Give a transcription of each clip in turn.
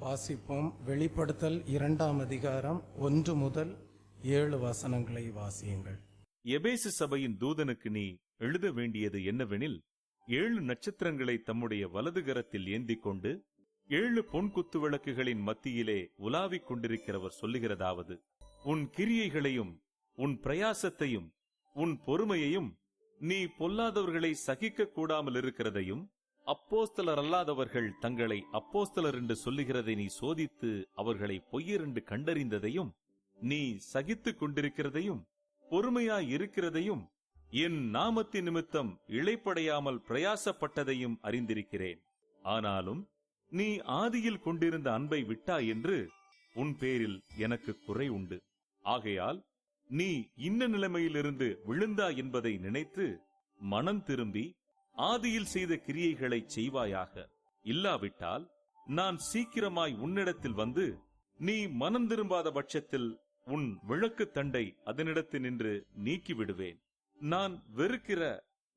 வாசிப்போம். வெளிப்படுத்தல் 2ஆம் அதிகாரம் 1 முதல் 7 வசனங்களை வாசியுங்கள். எபேசு சபையின் தூதனுக்கு நீ எழுத வேண்டியது என்னவெனில், 7 நட்சத்திரங்களை தம்முடைய வலது கரத்தில் ஏந்திக் கொண்டு 7 பொன் குத்து விளக்குகளின் மத்தியிலே உலாவிக் கொண்டிருக்கிறவர் சொல்லுகிறதாவது: உன் கிரியைகளையும் உன் பிரயாசத்தையும் உன் பொறுமையையும், நீ பொல்லாதவர்களை சகிக்க கூடாமல் இருக்கிறதையும், அப்போஸ்தலர் அல்லாதவர்கள் தங்களை அப்போஸ்தலர் என்று சொல்லுகிறதை நீ சோதித்து அவர்களை பொய்யர் என்று கண்டறிந்ததையும், நீ சகித்துக் கொண்டிருக்கிறதையும் பொறுமையாய் இருக்கிறதையும், என் நாமத்தின் நிமித்தம் இளைப்படையாமல் பிரயாசப்பட்டதையும் அறிந்திருக்கிறேன். ஆனாலும் நீ ஆதியில் கொண்டிருந்த அன்பை விட்டாய் என்று உன் பேரில் எனக்கு குறை உண்டு. ஆகையால் நீ இன்ன நிலைமையிலிருந்து விழுந்தாய் என்பதை நினைத்து மனம் திரும்பி ஆதியில் செய்த கிரியைகளை செய்வாயாக. இல்லாவிட்டால் நான் சீக்கிரமாய் உன்னிடத்தில் வந்து, நீ மனம் திரும்பாத பட்சத்தில் உன் விளக்கு தண்டை அதனிடத்தில் நின்று நீக்கிவிடுவேன். நான் வெறுக்கிற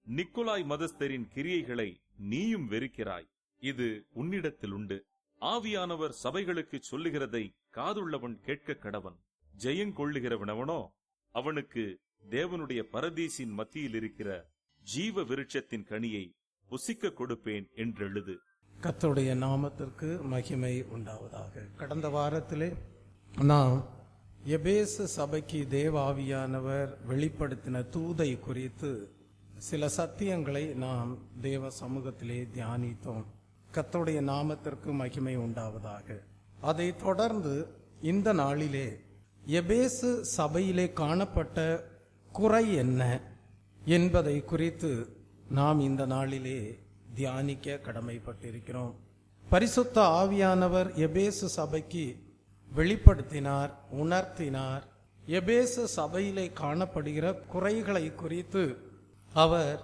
நிக்கோலாய் மதஸ்தரின் கிரியைகளை நீயும் வெறுக்கிறாய். இது உன்னிடத்தில் உண்டு. ஆவியானவர் சபைகளுக்கு சொல்லுகிறதை காதுள்ளவன் கேட்க கடவன். ஜெயங்கொள்ளுகிறவனவனோ அவனுக்கு தேவனுடைய பரதீசின் மத்தியில் இருக்கிற ஜீவ விருட்சத்தின் கனியை புசிக்க கொடுப்பேன் என்றெழுது. கர்த்தருடைய நாமத்திற்கு மகிமை உண்டாவதாக. கடந்த வாரத்திலே நாம் எபேசு சபைக்கு தேவ ஆவியானவர் வெளிப்படுத்தின தூதை குறித்து சில சத்தியங்களை நாம் தேவ சமூகத்திலே தியானித்தோம். கர்த்தருடைய நாமத்திற்கு மகிமை உண்டாவதாக. அதை தொடர்ந்து இந்த நாளிலே எபேசு சபையிலே காணப்பட்ட குறை என்ன என்பதை குறித்து நாம் இந்த நாளிலே தியானிக்க கடமைப்பட்டிருக்கிறோம். பரிசுத்த ஆவியானவர் எபேசு சபைக்கு வெளிப்படுத்தினார், உணர்த்தினார். எபேசு சபையிலே காணப்படுகிற குறைகளை குறித்து அவர்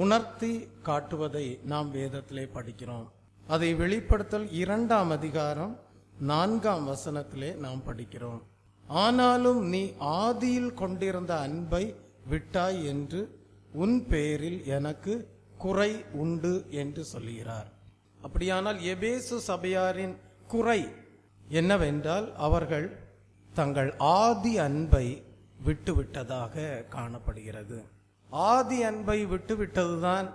உணர்த்தி காட்டுவதை நாம் வேதத்திலே படிக்கிறோம். அதை வெளிப்படுத்தல் 2ஆம் அதிகாரம் 4ஆம் வசனத்திலே நாம் படிக்கிறோம். ஆனாலும் நீ ஆதியில் கொண்டிருந்த அன்பை விட்டாய் என்று உன் பேரில் எனக்கு குறை உண்டு என்று சொல்லுகிறார். அப்படியானால் எபேசு சபையாரின் குறை என்னவென்றால், அவர்கள் தங்கள் ஆதி அன்பை விட்டுவிட்டதாக காணப்படுகிறது. ஆதி அன்பை விட்டுவிட்டதுதான்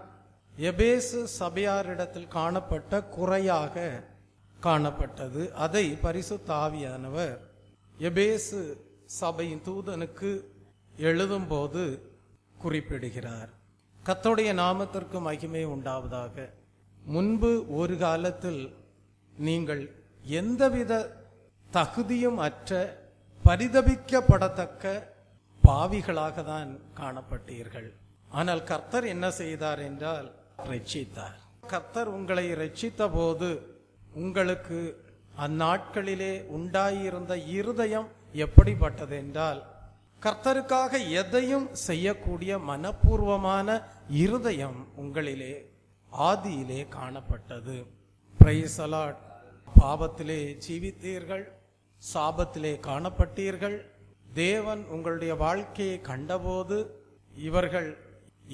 எபேசு சபையாரிடத்தில் காணப்பட்ட குறையாக காணப்பட்டது. அதை பரிசுத்த ஆவியானவர் எபேசு சபையின் தூதனுக்கு எழுதும்போது குறிப்பிடுகிறார். கர்த்தருடைய நாமத்திற்கு மகிமை உண்டாவதாக. முன்பு ஒரு காலத்தில் நீங்கள் எந்தவித தகுதியும் அற்ற பரிதபிக்கப்படத்தக்க பாவிகளாக தான் காணப்பட்டீர்கள். ஆனால் கர்த்தர் என்ன செய்தார் என்றால் ரட்சித்தார். கர்த்தர் உங்களை ரட்சித்த போது உங்களுக்கு அந்நாட்களிலே உண்டாயிருந்த இருதயம் எப்படிப்பட்டது என்றால், கர்த்தருக்காக எதையும் செய்யக்கூடிய மனப்பூர்வமான இருதயம் உங்களிலே ஆதியிலே காணப்பட்டது. Price the Lord. பாவத்திலே ஜீவித்தீர்கள், சாபத்திலே காணப்பட்டீர்கள். தேவன் உங்களுடைய வாழ்க்கையை கண்டபோது இவர்கள்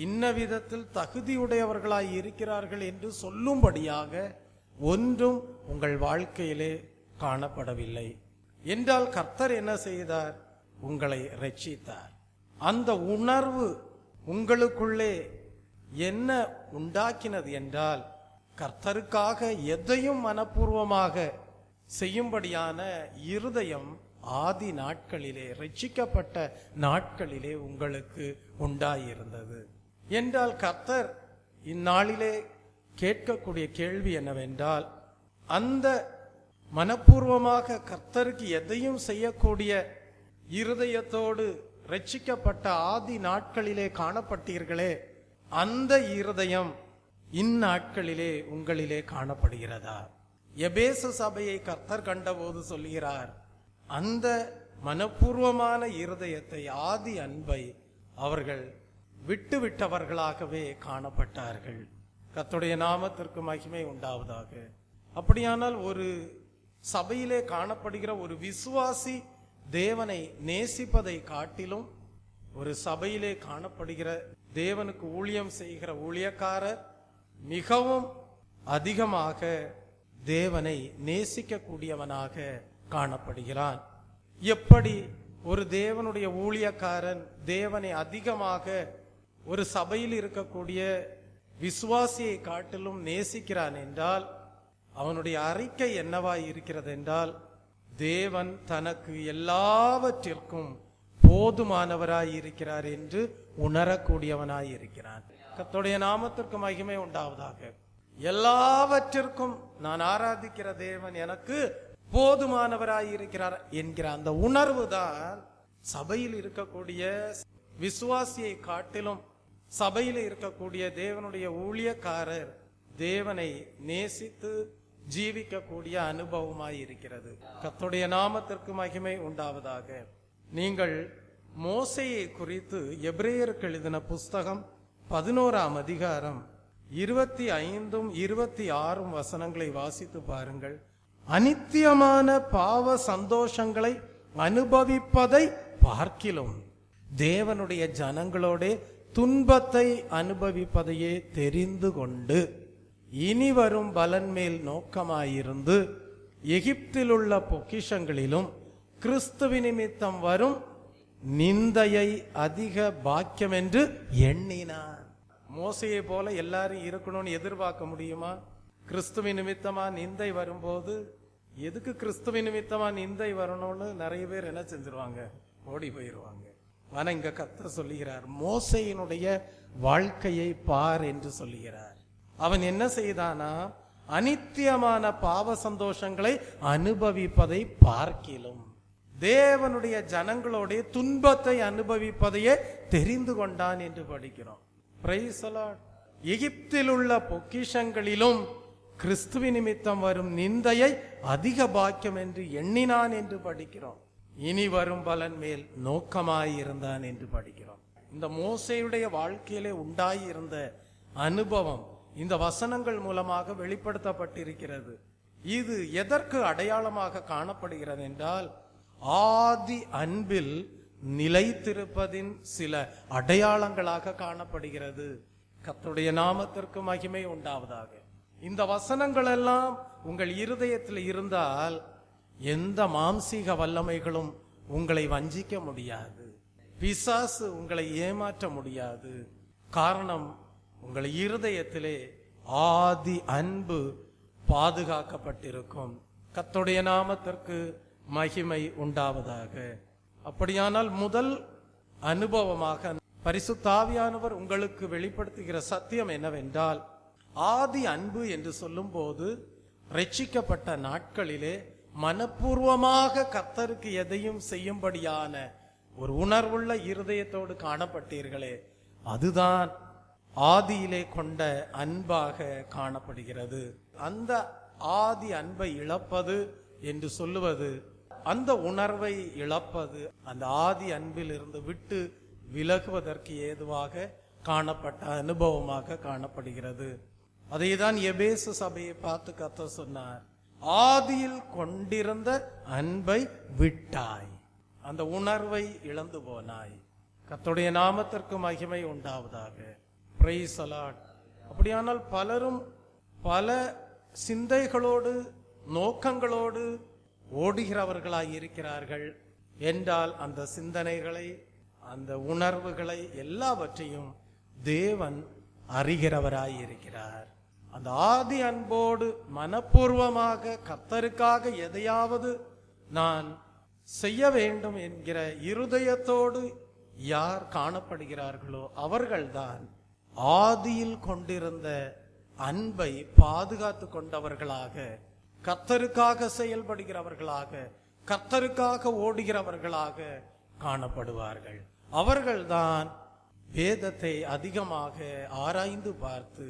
இன்ன விதத்தில் தகுதியுடையவர்களாய் இருக்கிறார்கள் என்று சொல்லும்படியாக ஒன்றும் உங்கள் வாழ்க்கையிலே காணப்படவில்லை என்றால் கர்த்தர் என்ன செய்தார்? உங்களை ரட்சித்தார். அந்த உணர்வு உங்களுக்குள்ளே என்ன உண்டாக்கினது என்றால், கர்த்தருக்காக எதையும் மனப்பூர்வமாக செய்யும்படியான இருதயம் ஆதி நாட்களிலே, ரட்சிக்கப்பட்ட நாட்களிலே உங்களுக்கு உண்டாயிருந்தது என்றால், கர்த்தர் இந்நாளிலே கேட்கக்கூடிய கேள்வி என்னவென்றால், அந்த மனப்பூர்வமாக கர்த்தருக்கு எதையும் செய்யக்கூடிய இருதயத்தோடு ரட்சிக்கப்பட்ட ஆதி நாட்களிலே காணப்பட்டீர்களே, அந்த இருதயம் இந்நாட்களிலே உங்களிலே காணப்படுகிறதா? எபேசு சபையை கர்த்தர் கண்டபோது சொல்கிறார், அந்த மனப்பூர்வமான இருதயத்தை, ஆதி அன்பை அவர்கள் விட்டுவிட்டவர்களாகவே காணப்பட்டார்கள். கர்த்தருடைய நாமத்திற்கு மகிமை உண்டாவதாக. அப்படியானால் ஒரு சபையிலே காணப்படுகிற ஒரு விசுவாசி தேவனை நேசிப்பதை காட்டிலும், ஒரு சபையிலே காணப்படுகிற தேவனுக்கு ஊழியம் செய்கிற ஊழியக்காரர் மிகவும் அதிகமாக தேவனை நேசிக்கக்கூடியவனாக காணப்படுகிறான். எப்படி ஒரு தேவனுடைய ஊழியக்காரன் தேவனை அதிகமாக ஒரு சபையில் இருக்கக்கூடிய விசுவாசியை காட்டிலும் நேசிக்கிறான் என்றால் அவனுடைய அறிக்கை என்னவாய் இருக்கிறது என்றால், தேவன் தனக்கு எல்லாவற்றிற்கும் போதுமானவராய் இருக்கிறார் என்று உணரக்கூடியவனாய் இருக்கிறான். கர்த்தருடைய நாமத்திற்கு மகிமை உண்டாவதாக. எல்லாவற்றிற்கும் நான் ஆராதிக்கிற தேவன் எனக்கு போதுமானவராய் இருக்கிறார் என்கிற அந்த உணர்வு தான் சபையில் இருக்கக்கூடிய விசுவாசியை காட்டிலும் சபையில் இருக்கக்கூடிய தேவனுடைய ஊழியக்காரர் தேவனை நேசித்து ஜீவிக்கக்கூடிய அனுபவமாய் இருக்கிறது. கர்த்தருடைய நாமத்திற்கு மகிமை உண்டாவதாக. நீங்கள் மோசேயை குறித்து எபிரேயருக்கு எழுதின புஸ்தகம் 11ஆம் அதிகாரம் 25 26 வசனங்களை வாசித்து பாருங்கள். அநித்தியமான பாவ சந்தோஷங்களை அனுபவிப்பதை பார்க்கிலும் தேவனுடைய ஜனங்களோட துன்பத்தை அனுபவிப்பதையே தெரிந்து கொண்டு இனி வரும் பலன் மேல் நோக்கமாயிருந்து எகிப்தில் உள்ள பொக்கிஷங்களிலும் கிறிஸ்துவ நிமித்தம் வரும் நிந்தையை அதிக பாக்கியம் என்று எண்ணினார். மோசையை போல எல்லாரும் இருக்கணும்னு எதிர்பார்க்க முடியுமா? கிறிஸ்துவ நிமித்தமா நிந்தை வரும்போது எதுக்கு கிறிஸ்துவ நிமித்தமா நிந்தை வரணும்னு நிறைய பேர் என்ன செஞ்சிருவாங்க, ஓடி போயிருவாங்க. ஆனா இங்க கர்த்தர் சொல்லுகிறார், மோசையினுடைய வாழ்க்கையை பார் என்று சொல்லுகிறார். அவன் என்ன செய்தானா, அநித்தியமான பாவ சந்தோஷங்களை அனுபவிப்பதை பார்க்கிலும் தேவனுடைய ஜனங்களுடைய துன்பத்தை அனுபவிப்பதையே தெரிந்து கொண்டான் என்று படிக்கிறோம். Price the Lord. எகிப்தில் உள்ள பொக்கிஷங்களிலும் கிறிஸ்துவ நிமித்தம் வரும் நிந்தையை அதிக பாக்கியம் என்று எண்ணினான் என்று படிக்கிறோம். இனி வரும் பலன் மேல் நோக்கமாயிருந்தான் என்று படிக்கிறோம். இந்த மோசேயுடைய வாழ்க்கையிலே உண்டாயிருந்த அனுபவம் இந்த வசனங்கள் மூலமாக வெளிப்படுத்தப்பட்டிருக்கிறது. இது எதற்கு அடையாளமாக காணப்படுகிறது என்றால், ஆதி அன்பில் நிலைத்திருப்பதின் சில அடையாளங்களாக காணப்படுகிறது. கர்த்தருடைய நாமத்திற்கு மகிமை உண்டாவதாக. இந்த வசனங்கள் எல்லாம் உங்கள் இருதயத்தில் இருந்தால் எந்த மாம்சீக வல்லமைகளும் உங்களை வஞ்சிக்க முடியாது, பிசாசு உங்களை ஏமாற்ற முடியாது. காரணம், உங்கள் இருதயத்திலே ஆதி அன்பு பாதுகாக்கப்பட்டிருக்கும். கர்த்தருடைய நாமத்திற்கு மகிமை உண்டாவதாக. அப்படியானால் முதல் அனுபவமாக பரிசுத்த ஆவியானவர் உங்களுக்கு வெளிப்படுத்துகிற சத்தியம் என்னவென்றால், ஆதி அன்பு என்று சொல்லும் போது ரட்சிக்கப்பட்ட நாட்களிலே மனப்பூர்வமாக கர்த்தருக்கு எதையும் செய்யும்படியான ஒரு உணர்வுள்ள இருதயத்தோடு காணப்பட்டீர்களே, அதுதான் ஆதியிலே கொண்ட அன்பாக காணப்படுகிறது. அந்த ஆதி அன்பை இழப்பது என்று சொல்லுவது அந்த உணர்வை இழப்பது, அந்த ஆதி அன்பில் இருந்து விட்டு விலகுவதற்கு ஏதுவாக காணப்பட்ட அனுபவமாக காணப்படுகிறது. அதைதான் எபேசு சபையை பார்த்து கர்த்தர் சொன்னார், ஆதியில் கொண்டிருந்த அன்பை விட்டாய், அந்த உணர்வை இழந்து போனாய். கர்த்தருடைய நாமத்திற்கு மகிமை உண்டாவதாக. Price the Lord. அப்படியானால் பலரும் பல சிந்தைகளோடு நோக்கங்களோடு ஓடுகிறவர்களாய் இருக்கிறார்கள் என்றால், அந்த சிந்தனைகளை அந்த உணர்வுகளை எல்லாவற்றையும் தேவன் அறிகிறவராய் இருக்கிறார். அந்த ஆதி அன்போடு மனப்பூர்வமாக கர்த்தருக்காக எதையாவது நான் செய்ய வேண்டும் என்கிற இருதயத்தோடு யார் காணப்படுகிறார்களோ அவர்கள்தான் ஆதியில் கொண்டிருந்த அன்பை பாதுகாத்து கொண்டவர்களாக, கர்த்தருக்காக செயல்படுகிறவர்களாக, கர்த்தருக்காக ஓடுகிறவர்களாக காணப்படுவார்கள். அவர்கள்தான் வேதத்தை அதிகமாக ஆராய்ந்து பார்த்து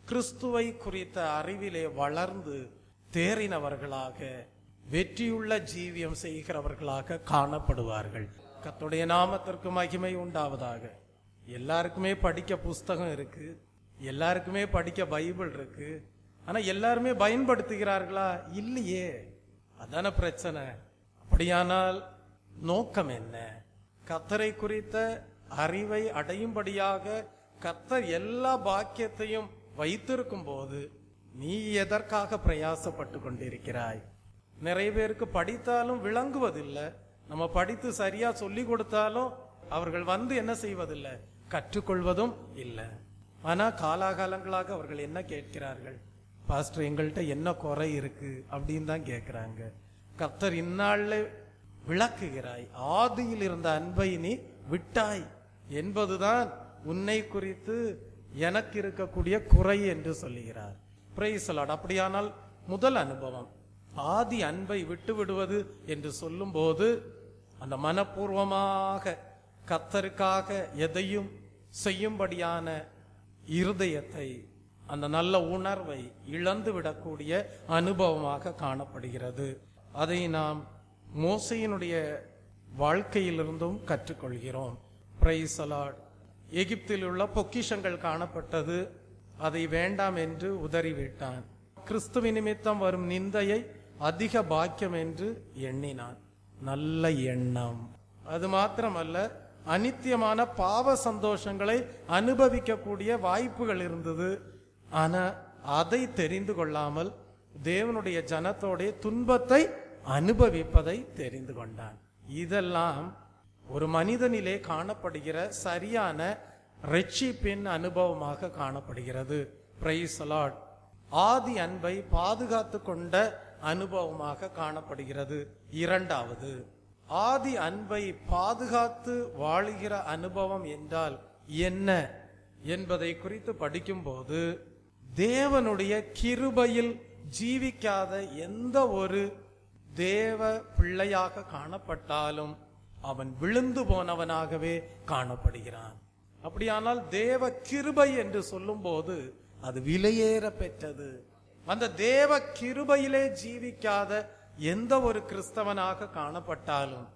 கிறிஸ்துவை குறித்த அறிவிலே வளர்ந்து தேறினவர்களாக, வெற்றியுள்ள ஜீவியம் செய்கிறவர்களாக காணப்படுவார்கள். கர்த்தருடைய நாமத்திற்கு மகிமை உண்டாவதாக. எல்லாருக்குமே படிக்க புஸ்தகம் இருக்கு, எல்லாருக்குமே படிக்க பைபிள் இருக்கு. ஆனா எல்லாருமே பயன்படுத்துகிறார்களா? இல்லையே. அதான பிரச்சனை. அப்படியானால் நோக்கம் என்ன? கர்த்தரை குறித்த அறிவை அடையும்படியாக கர்த்தர் எல்லா பாக்கியத்தையும் வைத்திருக்கும் போது நீ எதற்காக பிரயாசப்பட்டு கொண்டிருக்கிறாய்? நிறைய பேருக்கு படித்தாலும் விளங்குவதில்லை. நம்ம படித்து சரியா சொல்லி கொடுத்தாலும் அவர்கள் வந்து என்ன செய்வதில்லை, கற்றுக்கொள்வதும் இல்லை. ஆனா காலாகாலங்களாக அவர்கள் என்ன கேட்கிறார்கள்? பாஸ்டர், எங்கள்கிட்ட என்ன குறை இருக்கு அப்படின்னு தான் கேட்கிறாங்க. கர்த்தர் இந்நாள்ல விளக்குகிறாய், ஆதியில் இருந்த அன்பை நீ விட்டாய் என்பதுதான் உன்னை குறித்து எனக்கு இருக்கக்கூடிய குறை என்று சொல்லுகிறார். Price the Lord. அப்படியானால் முதல் அனுபவம் ஆதி அன்பை விட்டு விடுவது என்று சொல்லும் போது அந்த மனப்பூர்வமாக கர்த்தருக்காக எதையும் செய்யும்படியான இருதயத்தை, அந்த நல்ல உணர்வை இழந்து விடக்கூடிய அனுபவமாக காணப்படுகிறது. அதை நாம் மோசேயினுடைய வாழ்க்கையிலிருந்தும் கற்றுக்கொள்கிறோம். Price the Lord. எகிப்தில் உள்ள பொக்கிஷங்கள் காணப்பட்டது, அதை வேண்டாம் என்று உதறிவிட்டான். கிறிஸ்துவ நிமித்தம் வரும் நிந்தையை அதிக பாக்கியம் என்று எண்ணினான். நல்ல எண்ணம். அது மாத்திரமல்ல, அனித்தியமான பாவ சந்தோஷங்களை அனுபவிக்கக்கூடிய வாய்ப்புகள் இருந்தது. ஆனா அதை தெரிந்து கொள்ளாமல் தேவனுடைய ஜனத்தோட துன்பத்தை அனுபவிப்பதை தெரிந்து கொண்டான். இதெல்லாம் ஒரு மனிதனிலே காணப்படுகிற சரியான ரட்சிப்பின் அனுபவமாக காணப்படுகிறது. Price the Lord. ஆதி அன்பை பாதுகாத்து கொண்ட அனுபவமாக காணப்படுகிறது. இரண்டாவது, ஆதி அன்பை பாதுகாத்து வாழுகிற அனுபவம் என்றால் என்ன என்பதை குறித்து படிக்கும்போது, தேவனுடைய கிருபையில் ஜீவிக்காத எந்த ஒரு தேவ பிள்ளையாக காணப்பட்டாலும் அவன் விழுந்து போனவனாகவே காணப்படுகிறான். அப்படியானால் தேவ கிருபை என்று சொல்லும் போது அது விலையேற பெற்றது. அந்த தேவ கிருபையிலே ஜீவிக்காத எந்த ஒரு கிறிஸ்தவனாக காணப்பட்டாலும்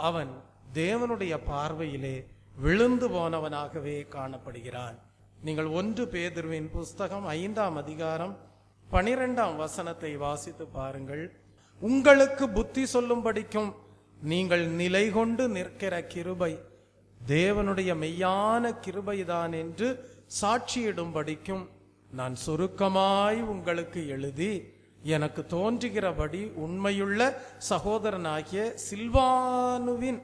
அவன் தேவனுடைய பார்வையிலே விழுந்து போனவனாகவே காணப்படுகிறான். நீங்கள் 1 பேதுருவின் புஸ்தகம் 5ஆம் அதிகாரம் 12ஆம் வசனத்தை வாசித்து பாருங்கள். உங்களுக்கு புத்தி சொல்லும்படிக்கும் நீங்கள் நிலை கொண்டு நிற்கிற கிருபை தேவனுடைய மெய்யான கிருபைதான் என்று சாட்சியிடும்படிக்கும் நான் சுருக்கமாய் உங்களுக்கு எழுதி எனக்கு தோன்றுகிறபடி உண்மையுள்ள சகோதரனாகிய சில்வானுவின்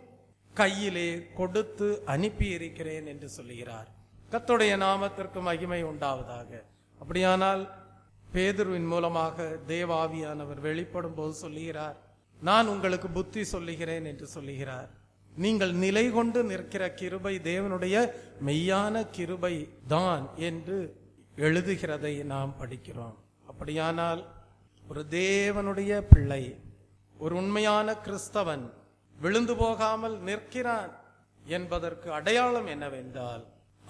கையிலே கொடுத்து அனுப்பி இருக்கிறேன் என்று சொல்லுகிறார். கர்த்தருடைய நாமத்திற்கு மகிமை உண்டாவதாக. அப்படியானால் பேதுருவின் மூலமாக தேவாவியானவர் வெளிப்படும் போது சொல்லுகிறார், நான் உங்களுக்கு புத்தி சொல்லுகிறேன் என்று சொல்லுகிறார். நீங்கள் நிலை கொண்டு நிற்கிற கிருபை தேவனுடைய மெய்யான கிருபை தான் என்று எழுதுகிறதை நாம் படிக்கிறோம். அப்படியானால் ஒரு தேவனுடைய பிள்ளை, ஒரு உண்மையான கிறிஸ்தவன் விழுந்து போகாமல் நிற்கிறான் என்பதற்கு அடையாளம் என்னவென்றால்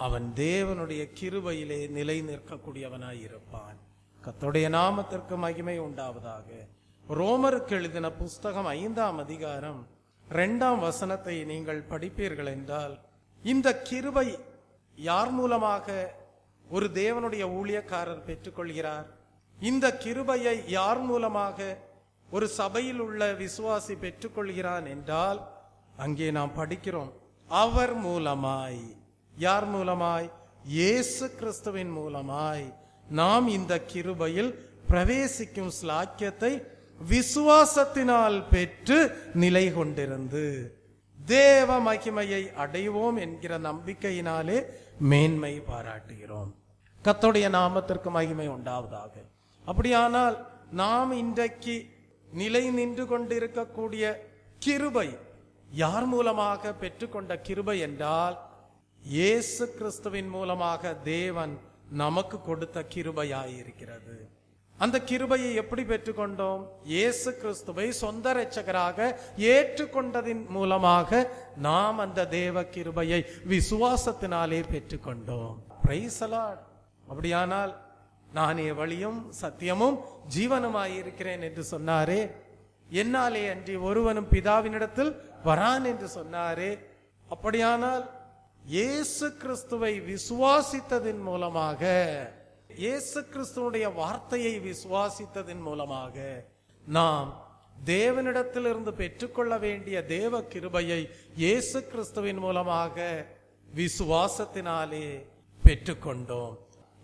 அவன் தேவனுடைய கிருபையிலே நிலை நிற்கக்கூடியவனாய் இருப்பான். கர்த்தருடைய நாமத்திற்கு மகிமை உண்டாவதாக. ரோமருக்கு எழுதின புஸ்தகம் 5ஆம் அதிகாரம் 2ஆம் வசனத்தை நீங்கள் படிப்பீர்கள் என்றால், இந்த கிருபை யார் மூலமாக ஒரு தேவனுடைய ஊழியக்காரர் பெற்றுக்கொள்கிறார்? இந்த கிருபையை யார் மூலமாக ஒரு சபையில் உள்ள விசுவாசி பெற்றுக்கொள்கிறான் என்றால், அங்கே நாம் படிக்கிறோம், அவர் மூலமாய். யார் மூலமாய்? இயேசு கிறிஸ்துவின் மூலமாய் நாம் இந்த கிருபையில் பிரவேசிக்கும் ஸ்லாக்கியத்தை விசுவாசத்தினால் பெற்று நிலை கொண்டிருந்து தேவ மகிமையை அடைவோம் என்கிற நம்பிக்கையினாலே மேன்மை பாராட்டுகிறோம். கர்த்தருடைய நாமத்திற்கு மகிமை உண்டாவதாக. அப்படியானால் நாம் இன்றைக்கு நிலை நின்று கொண்டிருக்கக்கூடிய கிருபை யார் மூலமாக பெற்றுக்கொண்ட கிருபை என்றால், இயேசு கிறிஸ்துவின் மூலமாக தேவன் நமக்கு கொடுத்த கிருபையாயிருக்கிறது. அந்த கிருபையை எப்படி பெற்றுக்கொண்டோம்? இயேசு கிறிஸ்துவை சொந்த இரட்சகராக ஏற்றுக்கொண்டதின் மூலமாக நாம் அந்த தேவ கிருபையை விசுவாசத்தினாலே பெற்றுக்கொண்டோம். Praise the Lord. அப்படியானால் நானே வழியும் சத்தியமும் ஜீவனுமாயிருக்கிறேன் என்று சொன்னாரே, என்னாலே அன்றி ஒருவனும் பிதாவினிடத்தில் வரான் என்று சொன்னாரே. அப்படியானால் இயேசு கிறிஸ்துவை விசுவாசித்ததின் மூலமாக, இயேசு கிறிஸ்துவுடைய வார்த்தையை விசுவாசித்ததின் மூலமாக நாம் தேவனிடத்திலிருந்து பெற்றுக்கொள்ள வேண்டிய தேவ கிருபையை இயேசு கிறிஸ்துவின் மூலமாக விசுவாசத்தினாலே பெற்றுக்கொண்டோம்.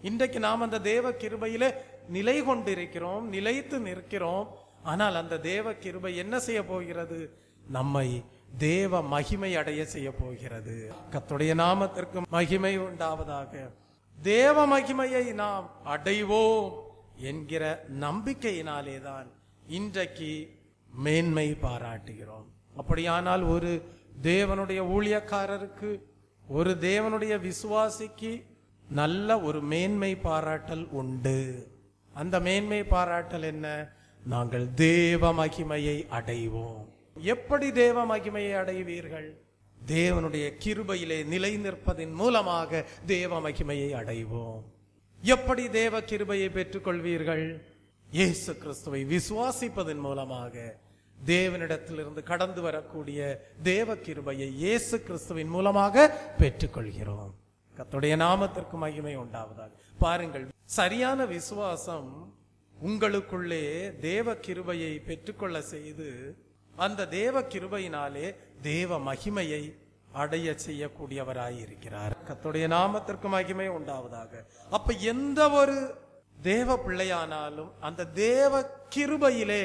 இன்றைக்கு நாம் அந்த தேவ கிருபையிலே நிலை கொண்டிருக்கிறோம், நிலைத்து நிற்கிறோம். ஆனால் அந்த தேவ கிருபை என்ன செய்ய போகிறது? நம்மை தேவ மகிமை அடைய செய்ய போகிறது. கர்த்தருடைய நாமத்திற்கு மகிமை உண்டாவதாக. தேவ மகிமையை நாம் அடைவோம் என்கிற நம்பிக்கையினாலேதான் இன்றைக்கு மேன்மை பாராட்டுகிறோம். அப்படியானால் ஒரு தேவனுடைய ஊழியக்காரருக்கு, ஒரு தேவனுடைய விசுவாசிக்கு நல்ல ஒரு மேன்மை பாராட்டல் உண்டு. அந்த மேன்மை பாராட்டல் என்ன? நாங்கள் தேவ மகிமையை அடைவோம். எப்படி தேவ மகிமையை அடைவீர்கள்? தேவனுடைய கிருபையிலே நிலை நிற்பதின் மூலமாக தேவ மகிமையை அடைவோம். எப்படி தேவ கிருபையை பெற்றுக்கொள்வீர்கள்? இயேசு கிறிஸ்துவை விசுவாசிப்பதன் மூலமாக தேவனிடத்திலிருந்து கடந்து வரக்கூடிய தேவ கிருபையை இயேசு கிறிஸ்துவின் மூலமாக பெற்றுக்கொள்கிறோம். கர்த்தருடைய நாமத்திற்கு மகிமை உண்டாவதாக. பாருங்கள், சரியான விசுவாசம் உங்களுக்குள்ளே தேவ கிருபையை பெற்றுக்கொள்ள செய்து அந்த தேவ கிருபையினாலே தேவ மகிமையை அடைய செய்யக்கூடியவராயிருக்கிறார். கர்த்தருடைய நாமத்திற்கு மகிமை உண்டாவதாக. அப்ப எந்த ஒரு தேவ பிள்ளையானாலும் அந்த தேவ கிருபையிலே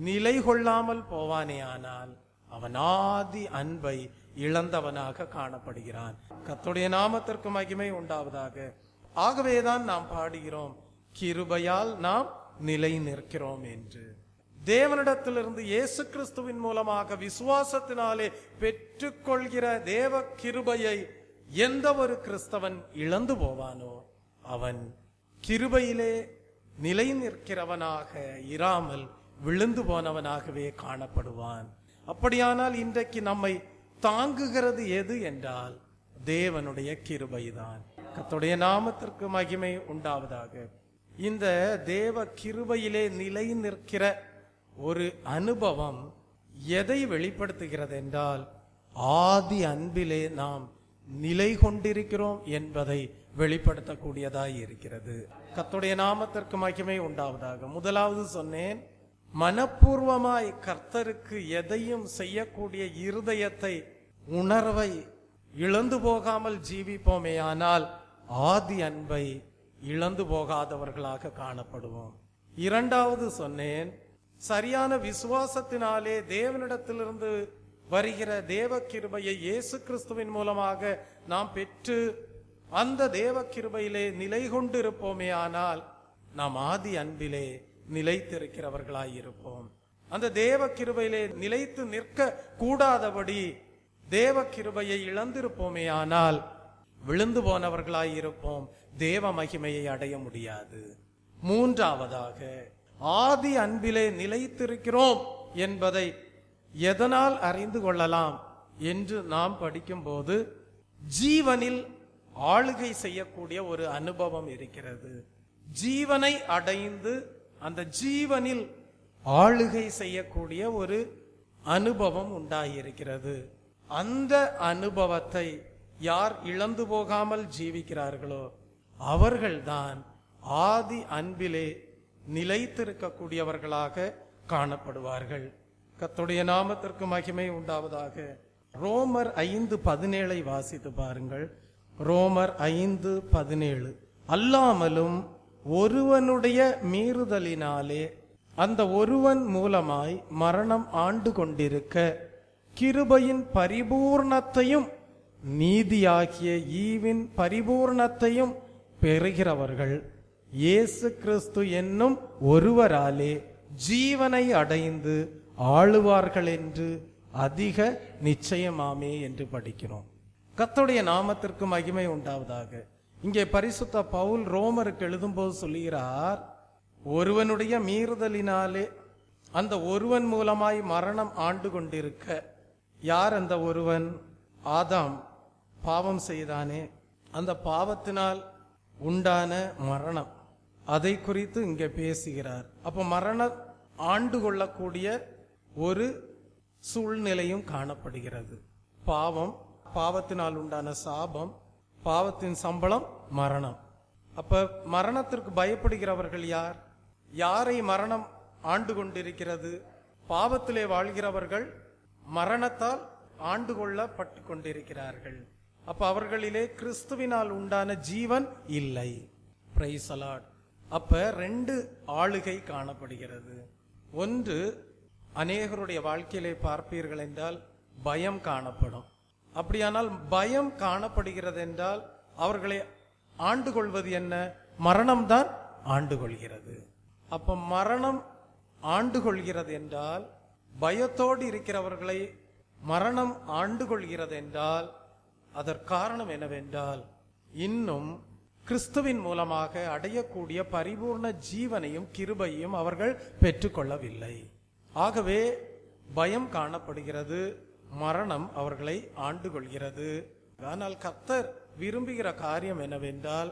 நிலை கொள்ளாமல் போவானே ஆனால் அவன் ஆதி அன்பை இழந்தவனாக காணப்படுகிறான். கர்த்தருடைய நாமத்திற்கு மகிமை உண்டாவதாக. ஆகவேதான் நாம் பாடுகிறோம், கிருபையால் நாம் நிலை நிற்கிறோம் என்று. தேவனிடத்திலிருந்து இயேசு கிறிஸ்துவின் மூலமாக விசுவாசத்தினாலே பெற்றுக்கொள்கிற தேவ கிருபையை எந்த ஒரு கிறிஸ்தவன் இழந்து போவானோ அவன் கிருபையிலே நிலை நிற்கிறவனாக இராமல் விழுந்து போனவனாகவே காணப்படுவான். அப்படியானால் இன்றைக்கு நம்மை தாங்குகிறது எது என்றால் தேவனுடைய கிருபைதான். கர்த்தருடைய நாமத்திற்கு மகிமை உண்டாவதாக. இந்த தேவ கிருபையிலே நிலை நிற்கிற ஒரு அனுபவம் எதை வெளிப்படுத்துகிறது என்றால் ஆதி அன்பிலே நாம் நிலை கொண்டிருக்கிறோம் என்பதை வெளிப்படுத்தக்கூடியதாய் இருக்கிறது. கர்த்தருடைய நாமத்திற்கு மகிமை உண்டாவதாக. முதலாவது சொன்னேன், மனப்பூர்வமாய் கர்த்தருக்கு எதையும் செய்யக்கூடிய இருதயத்தை, உணர்வை இழந்து போகாமல் ஜீவிப்போமே ஆனால் ஆதி அன்பை இழந்து போகாதவர்களாக காணப்படுவோம். இரண்டாவது சொன்னேன், சரியான விசுவாசத்தினாலே தேவனிடத்திலிருந்து வருகிற தேவ கிருபையை இயேசு கிறிஸ்துவின் மூலமாக நாம் பெற்று அந்த தேவ கிருபையிலே நிலை கொண்டு இருப்போமே ஆனால் நாம் ஆதி அன்பிலே நிலைத்திருக்கிறவர்களாயிருப்போம். அந்த தேவ கிருபையிலே நிலைத்து நிற்க கூடாதபடி தேவ கிருபையை இழந்திருப்போமே ஆனால் விழுந்து போனவர்களாயிருப்போம். தேவ மகிமையை அடைய முடியாது. மூன்றாவதாக, ஆதி அன்பிலே நிலைத்திருக்கிறோம் என்பதை எதனால் அறிந்து கொள்ளலாம் என்று நாம் படிக்கும் போது ஜீவனில் ஆளுகை செய்யக்கூடிய ஒரு அனுபவம் இருக்கிறது. ஜீவனை அடைந்து அந்த ஜீவனில் ஆளுகை செய்யக்கூடிய ஒரு அனுபவம் உண்டாகியிருக்கிறது. அந்த அனுபவத்தை யார் இழந்து போகாமல் ஜீவிக்கிறார்களோ அவர்கள்தான் ஆதி அன்பிலே நிலைத்திருக்கக்கூடியவர்களாக காணப்படுவார்கள். கர்த்தருடைய நாமத்திற்கு மகிமை உண்டாவதாக. ரோமர் 5:17 வாசித்து பாருங்கள். ரோமர் 5:17, அல்லாமலும் ஒருவனுடைய மீறுதலினாலே அந்த ஒருவன் மூலமாய் மரணம் ஆண்டு கொண்டிருக்க கிருபையின் பரிபூர்ணத்தையும் நீதியாகிய ஈவின் பரிபூர்ணத்தையும் பெறுகிறவர்கள் இயேசு கிறிஸ்து என்னும் ஒருவராலே ஜீவனை அடைந்து ஆளுவார்கள் என்று அதிக நிச்சயமாமே என்று படிக்கிறோம். கர்த்தருடைய நாமத்திற்கு மகிமை உண்டாவதாக. இங்கே பரிசுத்த பவுல் ரோமருக்கு எழுதும்போது சொல்லுகிறார், ஒருவனுடைய மீறுதலினாலே அந்த ஒருவன் மூலமாய் மரணம் ஆண்டு கொண்டிருக்க. யார் அந்த ஒருவன்? ஆதாம் பாவம் செய்தானே, அந்த பாவத்தினால் உண்டான மரணம், அதை குறித்து இங்கே பேசுகிறார். அப்ப மரணம் ஆண்டு கொள்ளக்கூடிய ஒரு சூழ்நிலையும் காணப்படுகிறது. பாவம், பாவத்தினால் உண்டான சாபம், பாவத்தின் சம்பளம் மரணம். அப்ப மரணத்திற்கு பயப்படுகிறவர்கள் யார்? யாரை மரணம் ஆண்டு கொண்டிருக்கிறது? பாவத்திலே வாழ்கிறவர்கள் மரணத்தால் ஆண்டு கொள்ளப்பட்டு கொண்டிருக்கிறார்கள். அப்ப அவர்களிலே கிறிஸ்துவினால் உண்டான ஜீவன் இல்லை. Price the Lord. அப்ப ரெண்டு ஆளுகை காணப்படுகிறது. ஒன்று, அநேகருடைய வாழ்க்கையிலே பார்ப்பீர்கள் என்றால் பயம் காணப்படும். அப்படியானால் பயம் காணப்படுகிறது என்றால் அவர்களை ஆண்டு கொள்வது என்ன? மரணம்தான் ஆண்டு கொள்கிறது. அப்ப மரணம் ஆண்டு கொள்கிறது என்றால், பயத்தோடு இருக்கிறவர்களை மரணம் ஆண்டு கொள்கிறது என்றால் அதற்காரணம் என்னவென்றால், இன்னும் கிறிஸ்துவின் மூலமாக அடையக்கூடிய பரிபூர்ண ஜீவனையும் கிருபையும் அவர்கள் பெற்றுக்கொள்ளவில்லை. ஆகவே பயம் காணப்படுகிறது, மரணம் அவர்களை ஆண்டு கொள்கிறது. ஆனால் கர்த்தர் விரும்புகிற காரியம் என்னவென்றால்,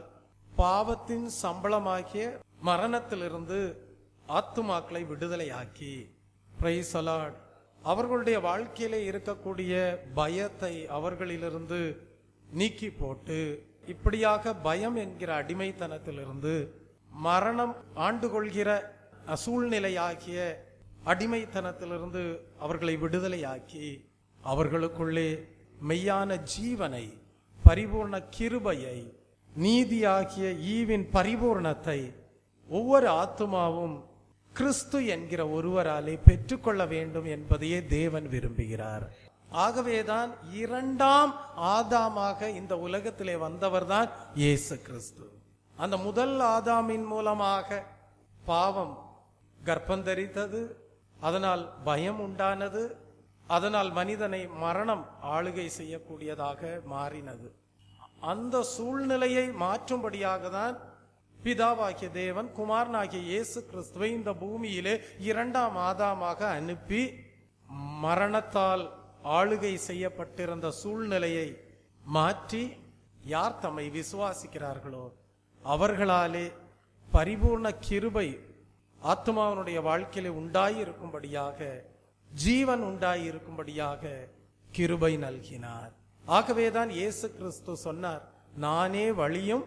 பாவத்தின் சம்பளமாகிய மரணத்திலிருந்து ஆத்துமாக்களை விடுதலையாக்கி, பிரைஸ் தி லார்ட், அவர்களுடைய வாழ்க்கையிலே இருக்கக்கூடிய பயத்தை அவர்களிலிருந்து நீக்கி போட்டு, இப்படியாக பயம் என்கிற அடிமைத்தனத்திலிருந்து மரணம் ஆண்டு கொள்கிற சூழ்நிலையாகிய அடிமைத்தனத்திலிருந்து அவர்களை விடுதலையாக்கி, அவர்களுக்குள்ளே மெய்யான ஜீவனை, பரிபூர்ண கிருபையை, நீதியாகிய ஈவின் பரிபூர்ணத்தை ஒவ்வொரு ஆத்துமாவும் கிறிஸ்து என்கிற ஒருவராலே பெற்றுக்கொள்ள வேண்டும் என்பதையே தேவன் விரும்புகிறார். ஆகவேதான் இரண்டாம் ஆதாமாக இந்த உலகத்திலே வந்தவர்தான் இயேசு கிறிஸ்து. அந்த முதல் ஆதாமின் மூலமாக பாவம் கர்ப்பந்தரித்தது, அதனால் பயம் உண்டானது, அதனால் மனிதனை மரணம் ஆளுகை செய்யக்கூடியதாக மாறினது. அந்த சூழ்நிலையை மாற்றும்படியாக தான் பிதாவாகிய தேவன் குமாரனாகிய இயேசு கிறிஸ்துவை இந்த பூமியிலே இரண்டாம் ஆதாமாக அனுப்பி, மரணத்தால் ஆளுகை செய்யப்பட்டிருந்த சூழ்நிலையை மாற்றி, யார் தம்மை விசுவாசிக்கிறார்களோ அவர்களாலே பரிபூர்ண கிருபை ஆத்மாவினுடைய வாழ்க்கையிலே உண்டாயிருக்கும்படியாக, ஜீவன் உண்டாயிருக்கும்படியாக கிருபை நல்கினார். ஆகவேதான் இயேசு கிறிஸ்து சொன்னார், நானே வழியும்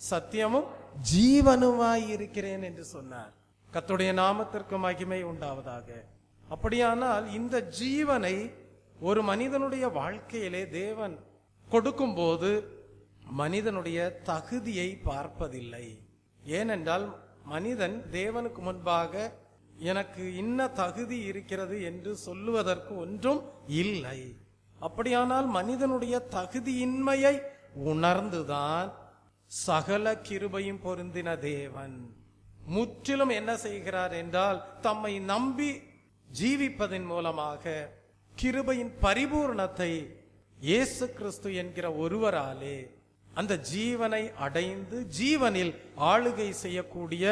சத்தியமும் ஜீவனுமாய் இருக்கிறேன் என்று சொன்னார். கர்த்தருடைய நாமத்திற்கு மகிமை உண்டாவதாக. அப்படியானால் இந்த ஜீவனை ஒரு மனிதனுடைய வாழ்க்கையிலே தேவன் கொடுக்கும் போது மனிதனுடைய தகுதியை பார்ப்பதில்லை. ஏனென்றால் மனிதன் தேவனுக்கு முன்பாக எனக்கு இன்ன தகுதி இருக்கிறது என்று சொல்லுவதற்கு ஒன்றும் இல்லை. அப்படியானால் மனிதனுடைய தகுதியின்மையை உணர்ந்துதான் சகல கிருபையும் பொருந்தின தேவன் முற்றிலும் என்ன செய்கிறார் என்றால், தம்மை நம்பி ஜீவிப்பதன் மூலமாக கிருபையின் பரிபூர்ணத்தை இயேசு கிறிஸ்து என்கிற ஒருவராலே அந்த ஜீவனை அடைந்து ஜீவனில் ஆளுகை செய்யக்கூடிய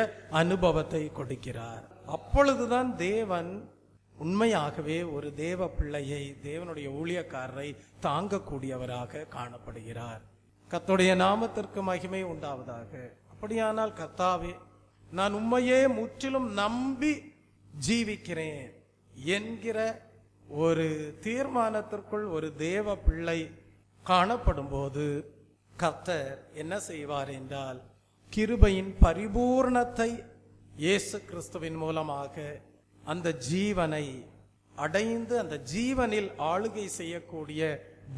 அனுபவத்தை கொடுக்கிறார். அப்பொழுதுதான் தேவன் உண்மையாகவே ஒரு தேவ பிள்ளையை, தேவனுடைய ஊழியக்காரரை தாங்கக்கூடியவராக காணப்படுகிறார். கர்த்தருடைய நாமத்திற்கு மகிமை உண்டாவதாக. அப்படியானால் கர்த்தாவே, நான் உம்மையே முற்றிலும் நம்பி ஜீவிக்கிறேன் என்கிற ஒரு தீர்மானத்திற்குள் ஒரு தேவ பிள்ளை காணப்படும் போது கர்த்தர் என்ன செய்வார் என்றால், கிருபையின் பரிபூர்ணத்தை இயேசு கிறிஸ்துவின் மூலமாக அந்த ஜீவனை அடைந்து அந்த ஜீவனில் ஆளுகை செய்யக்கூடிய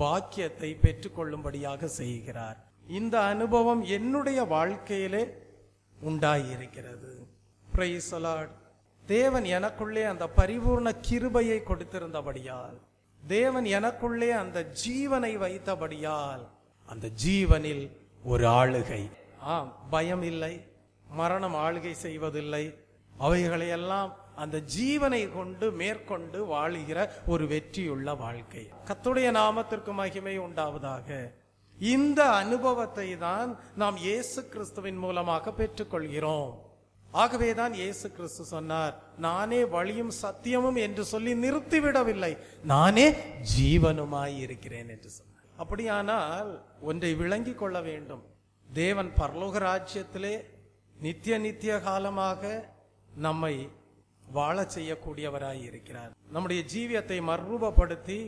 பாக்கியத்தை பெற்றுக்கொள்ளும்படியாக செய்கிறார். இந்த அனுபவம் என்னுடைய வாழ்க்கையிலே உண்டாயிருக்கிறது. Price the Lord. தேவன் எனக்குள்ளே அந்த பரிபூர்ண கிருபையை கொடுத்திருந்தபடியால், தேவன் எனக்குள்ளே அந்த ஜீவனை வைத்தபடியால், அந்த ஜீவனில் ஒரு ஆளுகை, பயம் இல்லை, மரணம் ஆளுகை செய்வதில்லை, அவைகளையெல்லாம் அந்த ஜீவனை கொண்டு மேற்கொண்டு வாழுகிற ஒரு வெற்றியுள்ள வாழ்க்கை. கர்த்தருடைய நாமத்திற்கு மகிமை உண்டாவதாக. இந்த அனுபவத்தை தான் நாம் இயேசு கிறிஸ்துவின் மூலமாக பெற்றுக்கொள்கிறோம். ஆகவேதான் இயேசு கிறிஸ்து சொன்னார், நானே வழியும் சத்தியமும் என்று சொல்லி நிறுத்திவிடவில்லை, நானே ஜீவனுமாய் இருக்கிறேன் என்று சொன்னார். அப்படியானால் ஒன்றை விளங்கிக் கொள்ள வேண்டும். தேவன் பரலோக ராஜ்யத்திலே நித்திய காலமாக நம்மை வாழ செய்யக்கூடியவராய் இருக்கிறார். நம்முடைய ஜீவியத்தை மறுரூபப்படுத்தி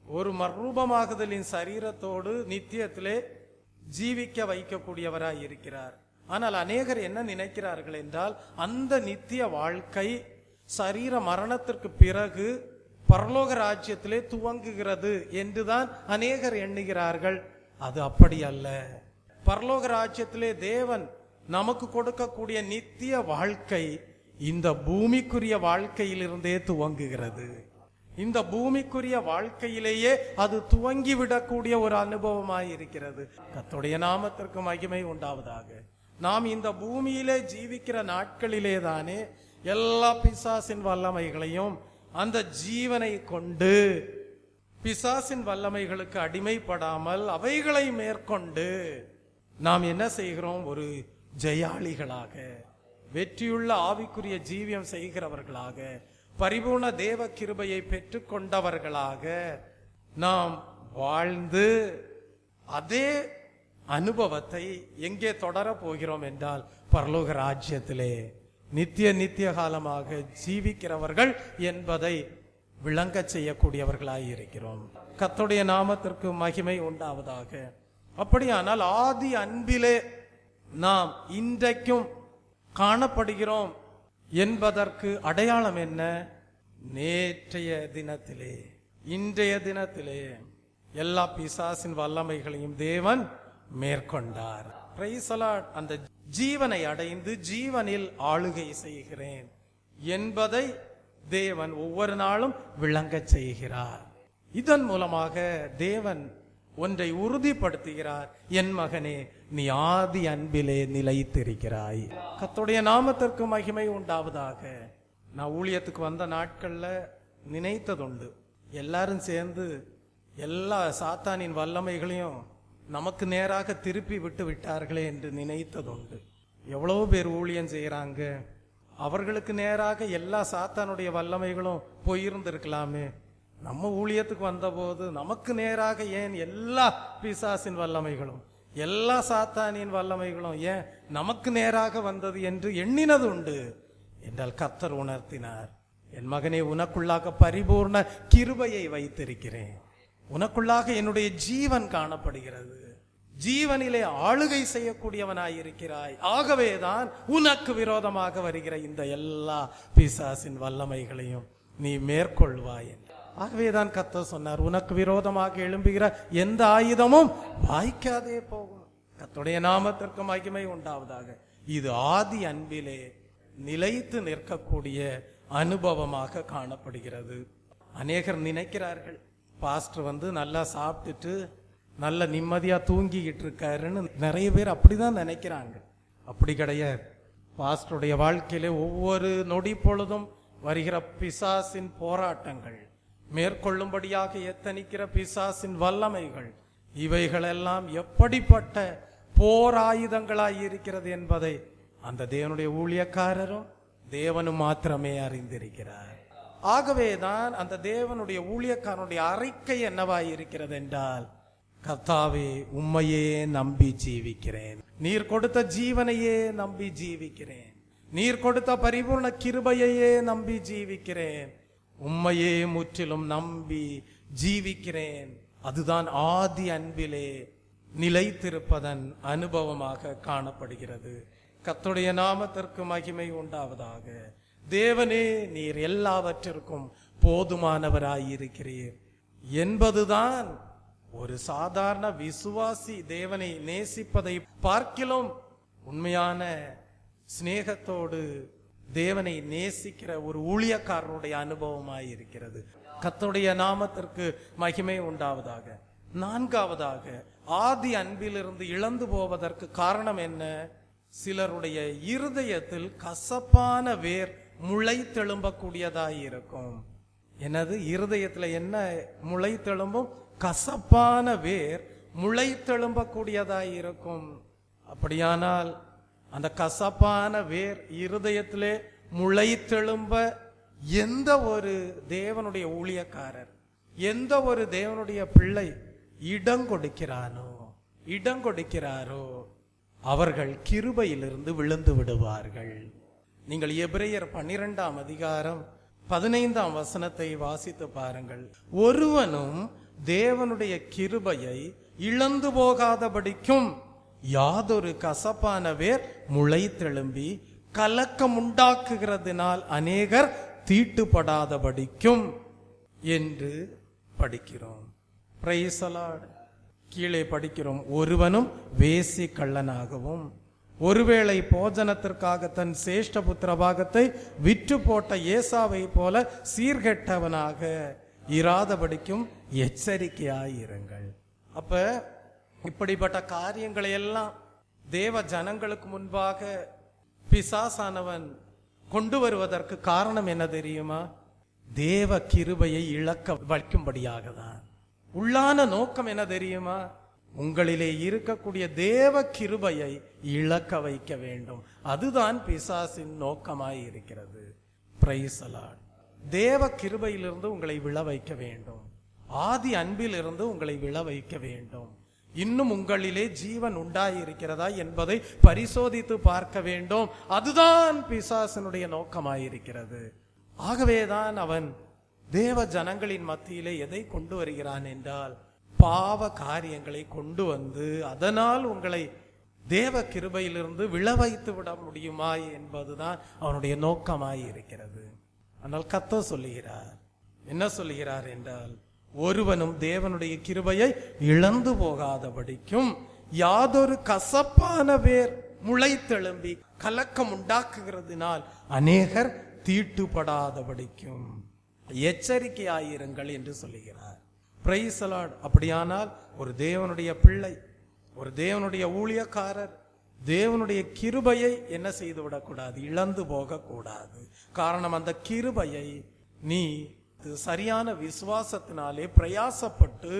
ஒரு மறுரூபமாகுதலின் சரீரத்தோடு நித்தியத்திலே ஜீவிக்க வைக்கக்கூடியவராய் இருக்கிறார். ஆனால் அநேகர் என்ன நினைக்கிறார்கள் என்றால், அந்த நித்திய வாழ்க்கை சரீர மரணத்திற்கு பிறகு பரலோக ராஜ்யத்திலே துவங்குகிறது என்றுதான் அநேகர் எண்ணுகிறார்கள். அது அப்படி அல்ல. பரலோக ராஜ்யத்திலே தேவன் நமக்கு கொடுக்கக்கூடிய நித்திய வாழ்க்கை இந்த பூமிக்குரிய வாழ்க்கையிலிருந்தே துவங்குகிறது. இந்த பூமிக்குரிய வாழ்க்கையிலேயே அது துவங்கிவிடக்கூடிய ஒரு அனுபவமாய் இருக்கிறது. கர்த்தருடைய நாமத்திற்கு மகிமை உண்டாவதாக. நாம் இந்த பூமியிலே ஜீவிக்கிற நாட்களிலே தானே எல்லா பிசாசின் வல்லமைகளையும் அந்த ஜீவனை கொண்டு பிசாசின் வல்லமைகளுக்கு அடிமைப்படாமல் அவைகளை மேற்கொண்டு நாம் என்ன செய்கிறோம்? ஒரு ஜெயாளிகளாக, வெற்றியுள்ள ஆவிக்குரிய ஜீவியம் செய்கிறவர்களாக, பரிபூர்ண தேவ கிருபையை பெற்றுக் கொண்டவர்களாக நாம் வாழ்ந்து அதே அனுபவத்தை எங்கே தொடர போகிறோம் என்றால் பரலோக ராஜ்யத்திலே நித்திய காலமாக ஜீவிக்கிறவர்கள் என்பதை விளங்க செய்யக்கூடியவர்களாய் இருக்கிறோம். கர்த்தருடைய நாமத்திற்கு மகிமை உண்டாவதாக. அப்படியானால் ஆதி அன்பிலே நாம் இன்றைக்கும் காணப்படுகிறோம் என்பதற்கு அடையாளம் என்ன? நேற்றைய தினத்திலே, இன்றைய தினத்திலே எல்லா பிசாசின் வல்லமைகளையும் தேவன் மேற்கொண்டார். Price the Lord. அந்த ஜீவனை அடைந்து ஜீவனில் ஆளுகை செய்கிறேன் என்பதை தேவன் ஒவ்வொரு நாளும் விளங்க செய்கிறார். இதன் மூலமாக தேவன் ஒன்றை உறுதிப்படுத்துகிறார். என் மகனே, நீ ஆதி அன்பிலே நிலைத்திருக்கிறாய். கர்த்தருடைய நாமத்திற்கு மகிமை உண்டாவதாக. நான் ஊழியத்துக்கு வந்த நாட்கள்ல நினைத்ததுண்டு, எல்லாரும் சேர்ந்து எல்லா சாத்தானின் வல்லமைகளையும் நமக்கு நேராக திருப்பி விட்டு விட்டார்களே என்று நினைத்ததுண்டு. எவ்வளவு பேர் ஊழியம் செய்யறாங்க, அவர்களுக்கு நேராக எல்லா சாத்தானுடைய வல்லமைகளும் போயிருந்திருக்கலாமே. நம்ம ஊழியத்துக்கு வந்த போது நமக்கு நேராக ஏன் எல்லா பிசாசின் வல்லமைகளும் எல்லா சாத்தானின் வல்லமைகளும் ஏன் நமக்கு நேராக வந்தது என்று எண்ணினது உண்டு என்றால் கர்த்தர் உணர்த்தினார். என் மகனே, உனக்குள்ளாக பரிபூர்ண கிருபையை வைத்திருக்கிறேன். உனக்குள்ளாக என்னுடைய ஜீவன் காணப்படுகிறது. ஜீவனிலே ஆளுகை செய்யக்கூடியவனாயிருக்கிறாய். ஆகவேதான் உனக்கு விரோதமாக வருகிற இந்த எல்லா பிசாசின் வல்லமைகளையும் நீ மேற்கொள்வாய். ஆகவேதான் கர்த்தர் சொன்னார், உனக்கு விரோதமாக எழும்புகிற எந்த ஆயுதமும் வாய்க்காதே போகும். கர்த்தருடைய நாமத்திற்கு மகிமை உண்டாவதாக. இது ஆதி அன்பிலே நிலைத்து நிற்கக்கூடிய அனுபவமாக காணப்படுகிறது. அநேகர் நினைக்கிறார்கள், பாஸ்டர் நல்லா சாப்பிட்டுட்டு நல்ல நிம்மதியா தூங்கிக்கிட்டு இருக்காருன்னு நிறைய பேர் அப்படிதான் நினைக்கிறாங்க. அப்படி கிடையாது. பாஸ்டருடைய வாழ்க்கையிலே ஒவ்வொரு நொடி பொழுதும் வருகிற பிசாசின் போராட்டங்கள், மேற்கொள்ளும்படியாக எத்தனிக்கிற பிசாசின் வல்லமைகள், இவைகளெல்லாம் எப்படிப்பட்ட போர் ஆயுதங்களாய் இருக்கிறது என்பதை அந்த தேவனுடைய ஊழியக்காரரும் தேவனும் மாத்திரமே அறிந்திருக்கிறார். ஆகவேதான் அந்த தேவனுடைய ஊழியக்காரனுடைய அறிக்கை என்னவாய் இருக்கிறது என்றால், கர்த்தாவே, உம்மையே நம்பி ஜீவிக்கிறேன். நீர் கொடுத்த ஜீவனையே நம்பி ஜீவிக்கிறேன். நீர் கொடுத்த பரிபூர்ண கிருபையையே நம்பி ஜீவிக்கிறேன். உம்மையே முற்றிலும் நம்பி ஜீவிக்கிறேன். அதுதான் ஆதி அன்பிலே நிலைத்திருப்பதன் அனுபவமாக காணப்படுகிறது. கர்த்தருடைய நாமத்திற்கு மகிமை உண்டாவதாக. தேவனே, நீர் எல்லாவற்றிற்கும் போதுமானவராயிருக்கிறீர் என்பதுதான் ஒரு சாதாரண விசுவாசி தேவனை நேசிப்பதை பார்க்கிலும் உண்மையான சிநேகத்தோடு தேவனை நேசிக்கிற ஒரு ஊழியக்காரனுடைய அனுபவமாய் இருக்கிறது. கர்த்தருடைய நாமத்திற்கு மகிமை உண்டாவதாக. நான்காவதாக, ஆதி அன்பிலிருந்து இழந்து போவதற்கு காரணம் என்ன? சிலருடைய இருதயத்தில் கசப்பான வேர் முளைத்தெழும்பக்கூடியதாய் இருக்கும். எனது இருதயத்துல என்ன முளைத்தெழும்பும்? கசப்பான வேர் முளைத்தெழும்பக்கூடியதாய் இருக்கும். அப்படியானால் அந்த கசப்பான வேர் இருதயத்திலே முளைத்தெழும்ப எந்த ஒரு தேவனுடைய ஊழியக்காரர், எந்த ஒரு தேவனுடைய பிள்ளை இடம் கொடுக்கிறாரோ அவர்கள் கிருபையிலிருந்து விழுந்து விடுவார்கள். நீங்கள் எபிரேயர் 12ஆம் அதிகாரம் 15ஆம் வசனத்தை வாசித்து பாருங்கள். ஒருவனும் தேவனுடைய கிருபையை இழந்து போகாதபடிக்கும் யாதொரு கசப்பான வேர் முளைத்தெழும்பி கலக்கம் உண்டாக்குகிறதுனால் அநேகர் தீட்டுப்படாதபடிக்கும் என்று படிக்கிறோம். Price the Lord. கீழே படிக்கிறோம், ஒருவனும் வேசி கள்ளனாகவும் ஒருவேளை போஜனத்திற்காக தன் சேஷ்ட புத்திர பாகத்தை விற்று போட்ட ஏசாவை போல சீர்கெட்டவனாக இராதபடிக்கும் எச்சரிக்கையாயிருங்கள். அப்ப இப்படிப்பட்ட காரியங்களை எல்லாம் தேவ ஜனங்களுக்கு முன்பாக பிசாசானவன் கொண்டு வருவதற்கு காரணம் என்ன தெரியுமா? தேவ கிருபையை இழக்க வைக்கும்படியாக தான். உள்ளான நோக்கம் என்ன தெரியுமா? உங்களிலே இருக்கக்கூடிய தேவ கிருபையை இழக்க வைக்க வேண்டும். அதுதான் பிசாசின் நோக்கமாய் இருக்கிறது. Price the Lord. தேவ கிருபையிலிருந்து உங்களை விழ வைக்க வேண்டும். ஆதி அன்பிலிருந்து உங்களை விழ வைக்க வேண்டும். இன்னும் உங்களிலே ஜீவன் உண்டாயிருக்கிறதா என்பதை பரிசோதித்து பார்க்க வேண்டும். அதுதான் பிசாசனுடைய நோக்கமாயிருக்கிறது. ஆகவேதான் அவன் தேவ ஜனங்களின் மத்தியிலே எதை கொண்டு வருகிறான் என்றால், பாவ காரியங்களை கொண்டு வந்து அதனால் உங்களை தேவ கிருபையிலிருந்து விழ வைத்து விட முடியுமா என்பதுதான் அவனுடைய நோக்கமாய் இருக்கிறது. ஆனால் கர்த்தர் சொல்லுகிறார், என்ன சொல்லுகிறார் என்றால், ஒருவனும் தேவனுடைய கிருபையை இழந்து போகாதபடிக்கும் யாதொரு கசப்பான வேர் முளைத்தெழும்பி கலக்கம் உண்டாக்குகிறதுனால் அநேகர் தீட்டுப்படாதபடிக்கும் எச்சரிக்கையாயிருங்கள் என்று சொல்லுகிறார். Price the Lord. அப்படியானால் ஒரு தேவனுடைய பிள்ளை, ஒரு தேவனுடைய ஊழியக்காரர் தேவனுடைய கிருபையை என்ன செய்து விடக்கூடாது? இழந்து போக கூடாது. காரணம், அந்த கிருபையை நீ சரியான விசுவாசத்தினாலே பிரயாசப்பட்டு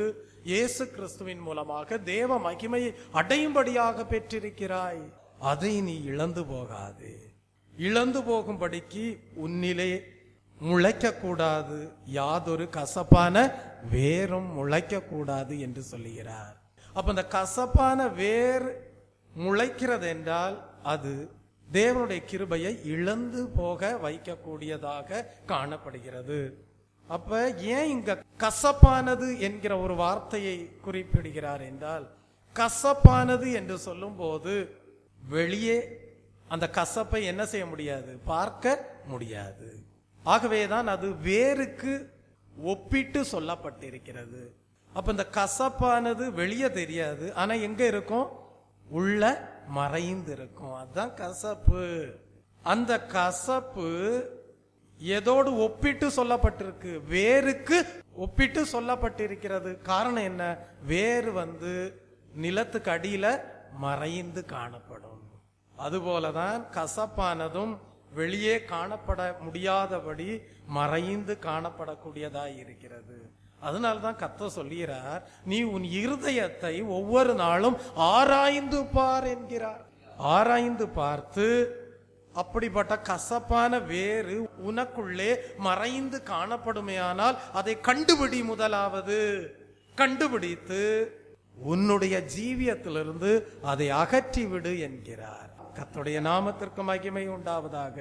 இயேசு கிறிஸ்துவின் மூலமாக தேவ மகிமையை அடையும்படியாக பெற்றிருக்கிறாய். அதை நீ இழந்து போகாதே. இழந்து போகும்படிக்கு உன்னிலே முளைக்க கூடாது, யாதொரு கசப்பான வேரும் முளைக்க கூடாது என்று சொல்லுகிறார். அப்ப இந்த கசப்பான வேர் முளைக்கிறது என்றால் அது தேவனுடைய கிருபையை இழந்து போக வைக்கக்கூடியதாக காணப்படுகிறது. அப்ப ஏன் இங்க கசப்பானது என்கிற ஒரு வார்த்தையை குறிப்பிடுகிறார் என்றால், கசப்பானது என்று சொல்லும் போது வெளியே அந்த கசப்பை என்ன செய்ய முடியாது? பார்க்க முடியாது. ஆகவேதான் அது வேருக்கு ஒப்பிட்டு சொல்லப்பட்டிருக்கிறது. அப்ப இந்த கசப்பானது வெளியே தெரியாது, ஆனா எங்க இருக்கும்? உள்ள மறைந்து இருக்கும். அதுதான் கசப்பு. அந்த கசப்பு எதோடு ஒப்பிட்டு சொல்லப்பட்டிருக்கு? வேருக்கு ஒப்பிட்டு சொல்லப்பட்டிருக்கிறது. காரணம் என்ன? வேறு நிலத்துக்கு அடியில மறைந்து காணப்படும். அதுபோலதான் கசப்பானதும் வெளியே காணப்பட முடியாதபடி மறைந்து காணப்படக்கூடியதாய் இருக்கிறது. அதனால்தான் கர்த்தர் சொல்கிறார், நீ உன் இருதயத்தை ஒவ்வொரு நாளும் ஆராய்ந்து பார் என்கிறார். ஆராய்ந்து பார்த்து அப்படிப்பட்ட கசப்பான வேறு உனக்குள்ளே மறைந்து காணப்படுமேயானால் அதை கண்டுபிடி. முதலாவது கண்டுபிடித்து உன்னுடைய ஜீவியத்திலிருந்து அதை அகற்றிவிடு என்கிறார். கர்த்தருடைய நாமத்திற்கு மகிமை உண்டாவதாக.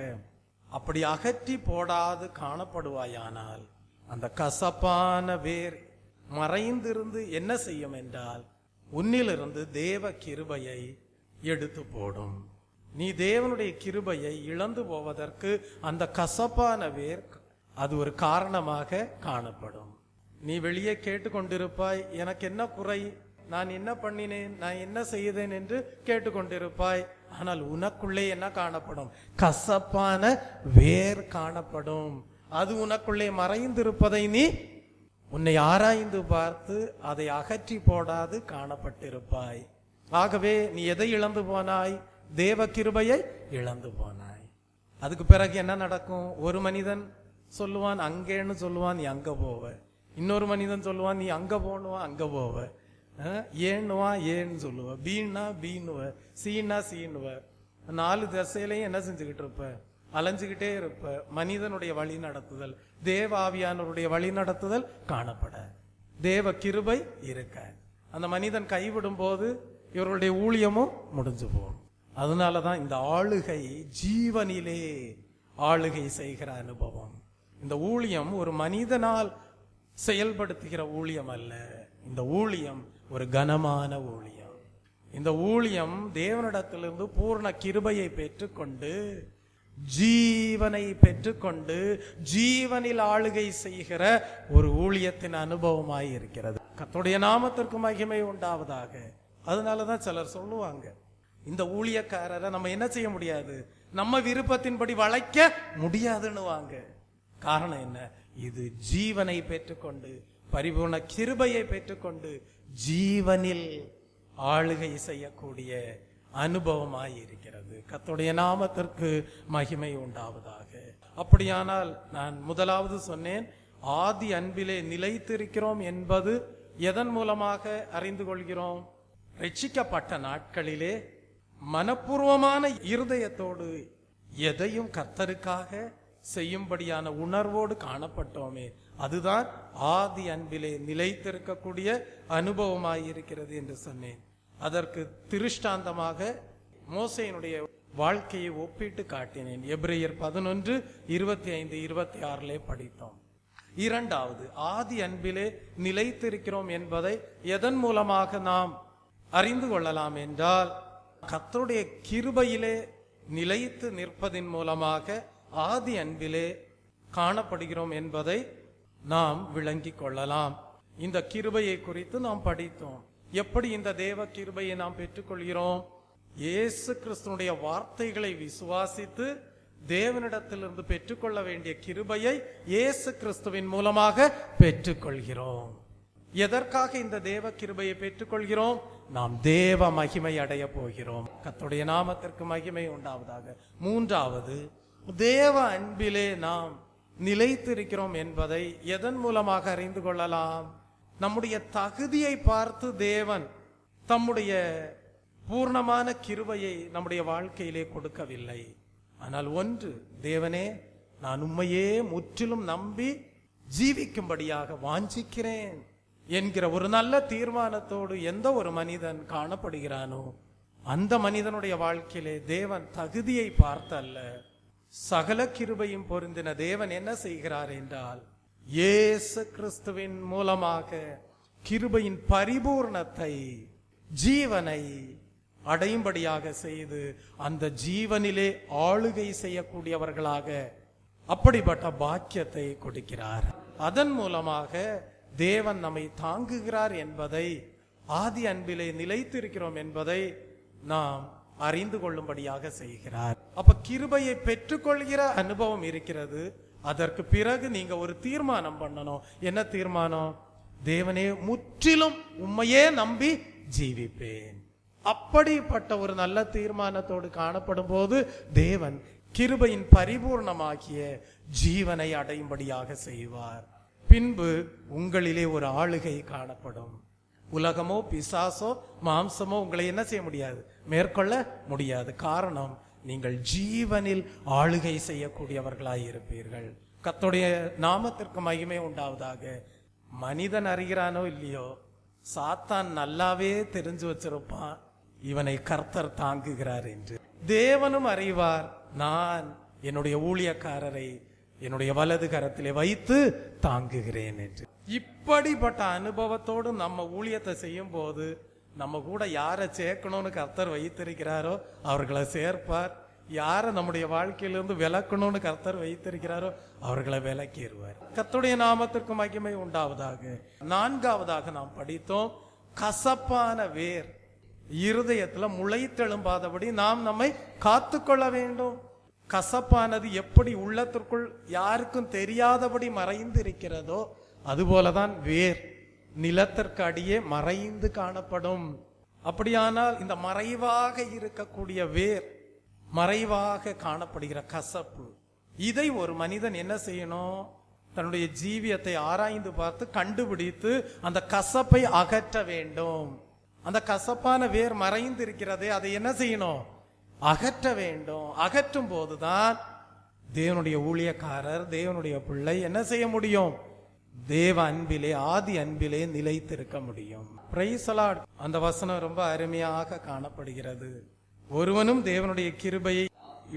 அப்படி அகற்றி போடாது காணப்படுவாயானால் அந்த கசப்பான வேர் மறைந்திருந்து என்ன செய்யும் என்றால், உன்னிலிருந்து தேவ கிருபையை எடுத்து போடும். நீ தேவனுடைய கிருபையை இழந்து போவதற்கு அந்த கசப்பான வேர் அது ஒரு காரணமாக காணப்படும். நீ வெளியே கேட்டுக்கொண்டிருப்பாய், எனக்கு என்ன குறை, நான் என்ன பண்ணினேன், நான் என்ன செய்தேன் என்று கேட்டுக்கொண்டிருப்பாய். ஆனால் உனக்குள்ளே என்ன காணப்படும்? கசப்பான வேர் காணப்படும். அது உனக்குள்ளே மறைந்திருப்பதை நீ உன்னை ஆராய்ந்து பார்த்து அதை அகற்றி போடாது காணப்பட்டிருப்பாய். ஆகவே நீ எதை இழந்து போனாய்? தேவ கிருபையை இழந்து போனாய். அதுக்கு பிறகு என்ன நடக்கும்? ஒரு மனிதன் சொல்லுவான் அங்கேன்னு சொல்லுவான், நீ அங்க போவ. இன்னொரு மனிதன் சொல்லுவான், நீ அங்க போனுவா, அங்க போவ. ஏன்னுவா ஏன்னு சொல்லுவ, பீன்னா பீன்னுவ, சீனா சீனுவ. 4 திசையிலையும் என்ன செஞ்சுக்கிட்டு இருப்ப? அலைஞ்சுக்கிட்டே இருப்ப. மனிதனுடைய வழி நடத்துதல், தேவ ஆவியானவருடைய வழி நடத்துதல் காணப்பட, தேவ கிருபை இருக்க. அந்த மனிதன் கைவிடும் போது இவர்களுடைய ஊழியமும் முடிஞ்சு போகும். அதனாலதான் இந்த ஆளுகை ஜீவனிலே ஆளுகை செய்கிற அனுபவம். இந்த ஊழியம் ஒரு மனிதனால் செயல்படுத்துகிற ஊழியம் அல்ல. இந்த ஊழியம் ஒரு கனமான ஊழியம். இந்த ஊழியம் தேவனிடத்திலிருந்து பூர்ண கிருபையை பெற்றுக்கொண்டு ஜீவனை பெற்றுக்கொண்டு ஜீவனில் ஆளுகை செய்கிற ஒரு ஊழியத்தின் அனுபவமாய் இருக்கிறது. கர்த்தருடைய நாமத்திற்கு மகிமை உண்டாவதாக. அதனாலதான் சிலர் சொல்லுவாங்க, இந்த ஊழியக்காரரை நம்ம என்ன செய்ய முடியாது, நம்ம விருப்பத்தின்படி வளைக்க முடியாதுன்னு வாங்க. காரணம் என்ன? இது ஜீவனை பெற்றுக்கொண்டு, பரிபூர்ண கிருபையை பெற்றுக்கொண்டு ஜீவனில் ஆளுகை செய்யக்கூடிய அனுபவமாய் இருக்கிறது. கர்த்தருடைய நாமத்திற்கு மகிமை உண்டாவதாக. அப்படியானால் நான் முதலாவது சொன்னேன், ஆதி அன்பிலே நிலைத்திருக்கிறோம் என்பது எதன் மூலமாக அறிந்து கொள்கிறோம்? ரட்சிக்கப்பட்ட நாட்களிலே மனப்பூர்வமான இருதயத்தோடு எதையும் கர்த்தருக்காக செய்யும்படியான உணர்வோடு காணப்பட்டோமே, அதுதான் ஆதி அன்பிலே நிலைத்திருக்கக்கூடிய அனுபவமாயிருக்கிறது என்று சொன்னேன். அதற்கு திருஷ்டாந்தமாக மோசேயினுடைய வாழ்க்கையை ஒப்பிட்டு காட்டினேன். எபிரேயர் 11:25-26 படித்தோம். இரண்டாவது, ஆதி அன்பிலே நிலைத்திருக்கிறோம் என்பதை எதன் மூலமாக நாம் அறிந்து கொள்ளலாம் என்றால், கர்த்தருடைய கிருபையிலே நிலைத்து நிற்பதின் மூலமாக ஆதி அன்பிலே காணப்படுகிறோம் என்பதை நாம் விளங்கிக் கொள்ளலாம். இந்த கிருபையை குறித்து நாம் படித்தோம். எப்படி இந்த தேவ கிருபையை நாம் பெற்றுக்கொள்கிறோம்? இயேசு கிறிஸ்துனுடைய வார்த்தைகளை விசுவாசித்து தேவனிடத்திலிருந்து பெற்றுக்கொள்ள வேண்டிய கிருபையை இயேசு கிறிஸ்துவின் மூலமாக பெற்றுக்கொள்கிறோம். எதற்காக இந்த தேவ கிருபையை பெற்றுக்கொள்கிறோம்? நாம் தேவ மகிமை அடைய போகிறோம். கர்த்தருடைய நாமத்திற்கு மகிமை உண்டாவதாக. மூன்றாவது, தேவ அன்பிலே நாம் நிலைத்திருக்கிறோம் என்பதை எதன் மூலமாக அறிந்து கொள்ளலாம்? நம்முடைய தகுதியை பார்த்து தேவன் தம்முடைய பூர்ணமான கிருபையை நம்முடைய வாழ்க்கையிலே கொடுக்கவில்லை. ஆனால் ஒன்று, தேவனே, நான் உம்மையே முற்றிலும் நம்பி ஜீவிக்கும்படியாக வாஞ்சிக்கிறேன் என்கிற ஒரு நல்ல தீர்மானத்தோடு எந்த ஒரு மனிதன் காணப்படுகிறானோ, அந்த மனிதனுடைய வாழ்க்கையிலே தேவன் தகுதியை பார்த்தல்ல, சகல கிருபையும் பொருந்தின தேவன் என்ன செய்கிறார் என்றால், இயேசு கிறிஸ்துவின் மூலமாக கிருபையின் பரிபூர்ணத்தை, ஜீவனை அடையும்படியாக செய்து அந்த ஜீவனிலே ஆளுகை செய்யக்கூடியவர்களாக அப்படிப்பட்ட பாக்கியத்தை கொடுக்கிறார். அதன் மூலமாக தேவன் நம்மை தாங்குகிறார் என்பதை, ஆதி அன்பிலே நிலைத்திருக்கிறோம் என்பதை நாம் அறிந்து கொள்ளும்படியாக செய்கிறார். அப்ப கிருபையை பெற்றுக்கொள்கிற அனுபவம் இருக்கிறது. அதற்கு பிறகு நீங்க ஒரு தீர்மானம் பண்ணணும். என்ன தீர்மானம்? தேவனே, முற்றிலும் உம்மையே நம்பி ஜீவிப்பேன். அப்படிப்பட்ட ஒரு நல்ல தீர்மானத்தோடு காணப்படும் போது தேவன் கிருபையின் பரிபூர்ணமாகிய ஜீவனை அடையும்படியாக செய்வார். பின்பு உங்களிலே ஒரு ஆளுகை காணப்படும். உலகமோ பிசாசோ மாம்சமோ உங்களை என்ன செய்ய முடியாது, மேற்கொள்ள முடியாது. காரணம், நீங்கள் ஜீவனில் ஆளுகை செய்யக்கூடியவர்களாய் இருப்பீர்கள். கர்த்தருடைய நாமத்திற்கு மகிமை உண்டாவதாக. மனிதன் அறிகிறானோ இல்லையோ, சாத்தான் நல்லாவே தெரிஞ்சு வச்சிருப்பான் இவனை கர்த்தர் தாங்குகிறார் என்று. தேவனும் அறிவார், நான் என்னுடைய ஊழியக்காரரை என்னுடைய வலது கரத்திலே வைத்து தாங்குகிறேன் என்று. இப்படிப்பட்ட அனுபவத்தோடு நம்ம ஊழியத்தை செய்யும் போது நம்ம கூட யாரை சேர்க்கணும்னு கர்த்தர் வைத்திருக்கிறாரோ அவர்களை சேர்ப்பார். யாரை நம்முடைய வாழ்க்கையிலிருந்து விலக்கணும்னு கர்த்தர் வைத்திருக்கிறாரோ அவர்களை விலக்கிடுவார். கர்த்தருடைய நாமத்திற்கு மகிமை உண்டாவதாக. நான்காவதாக நாம் படித்தோம், கசப்பான வேர் இருதயத்துல முளைத்தெழும்பாதபடி நாம் நம்மை காத்துக்கொள்ள வேண்டும். கசப்பானது எப்படி உள்ளத்திற்குள் யாருக்கும் தெரியாதபடி மறைந்து இருக்கிறதோ, அதுபோலதான் வேர் நிலத்திற்கு அடியே மறைந்து காணப்படும். அப்படியானால் இந்த மறைவாக இருக்கக்கூடிய வேர், மறைவாக காணப்படுகிற கசப்பு, இதை ஒரு மனிதன் என்ன செய்யணும்? தன்னுடைய ஜீவியத்தை ஆராய்ந்து பார்த்து கண்டுபிடித்து அந்த கசப்பை அகற்ற வேண்டும். அந்த கசப்பான வேர் மறைந்து இருக்கிறதே, அதை என்ன செய்யணும்? அகற்ற வேண்டும். அகற்றும் போதுதான் தேவனுடைய ஊழியக்காரர், தேவனுடைய பிள்ளை என்ன செய்ய முடியும்? தேவ அன்பிலே, ஆதி அன்பிலே நிலைத்திருக்க முடியும். Price the Lord. அந்த வசனம் ரொம்ப அருமையாக காணப்படுகிறது. ஒருவனும் தேவனுடைய கிருபையை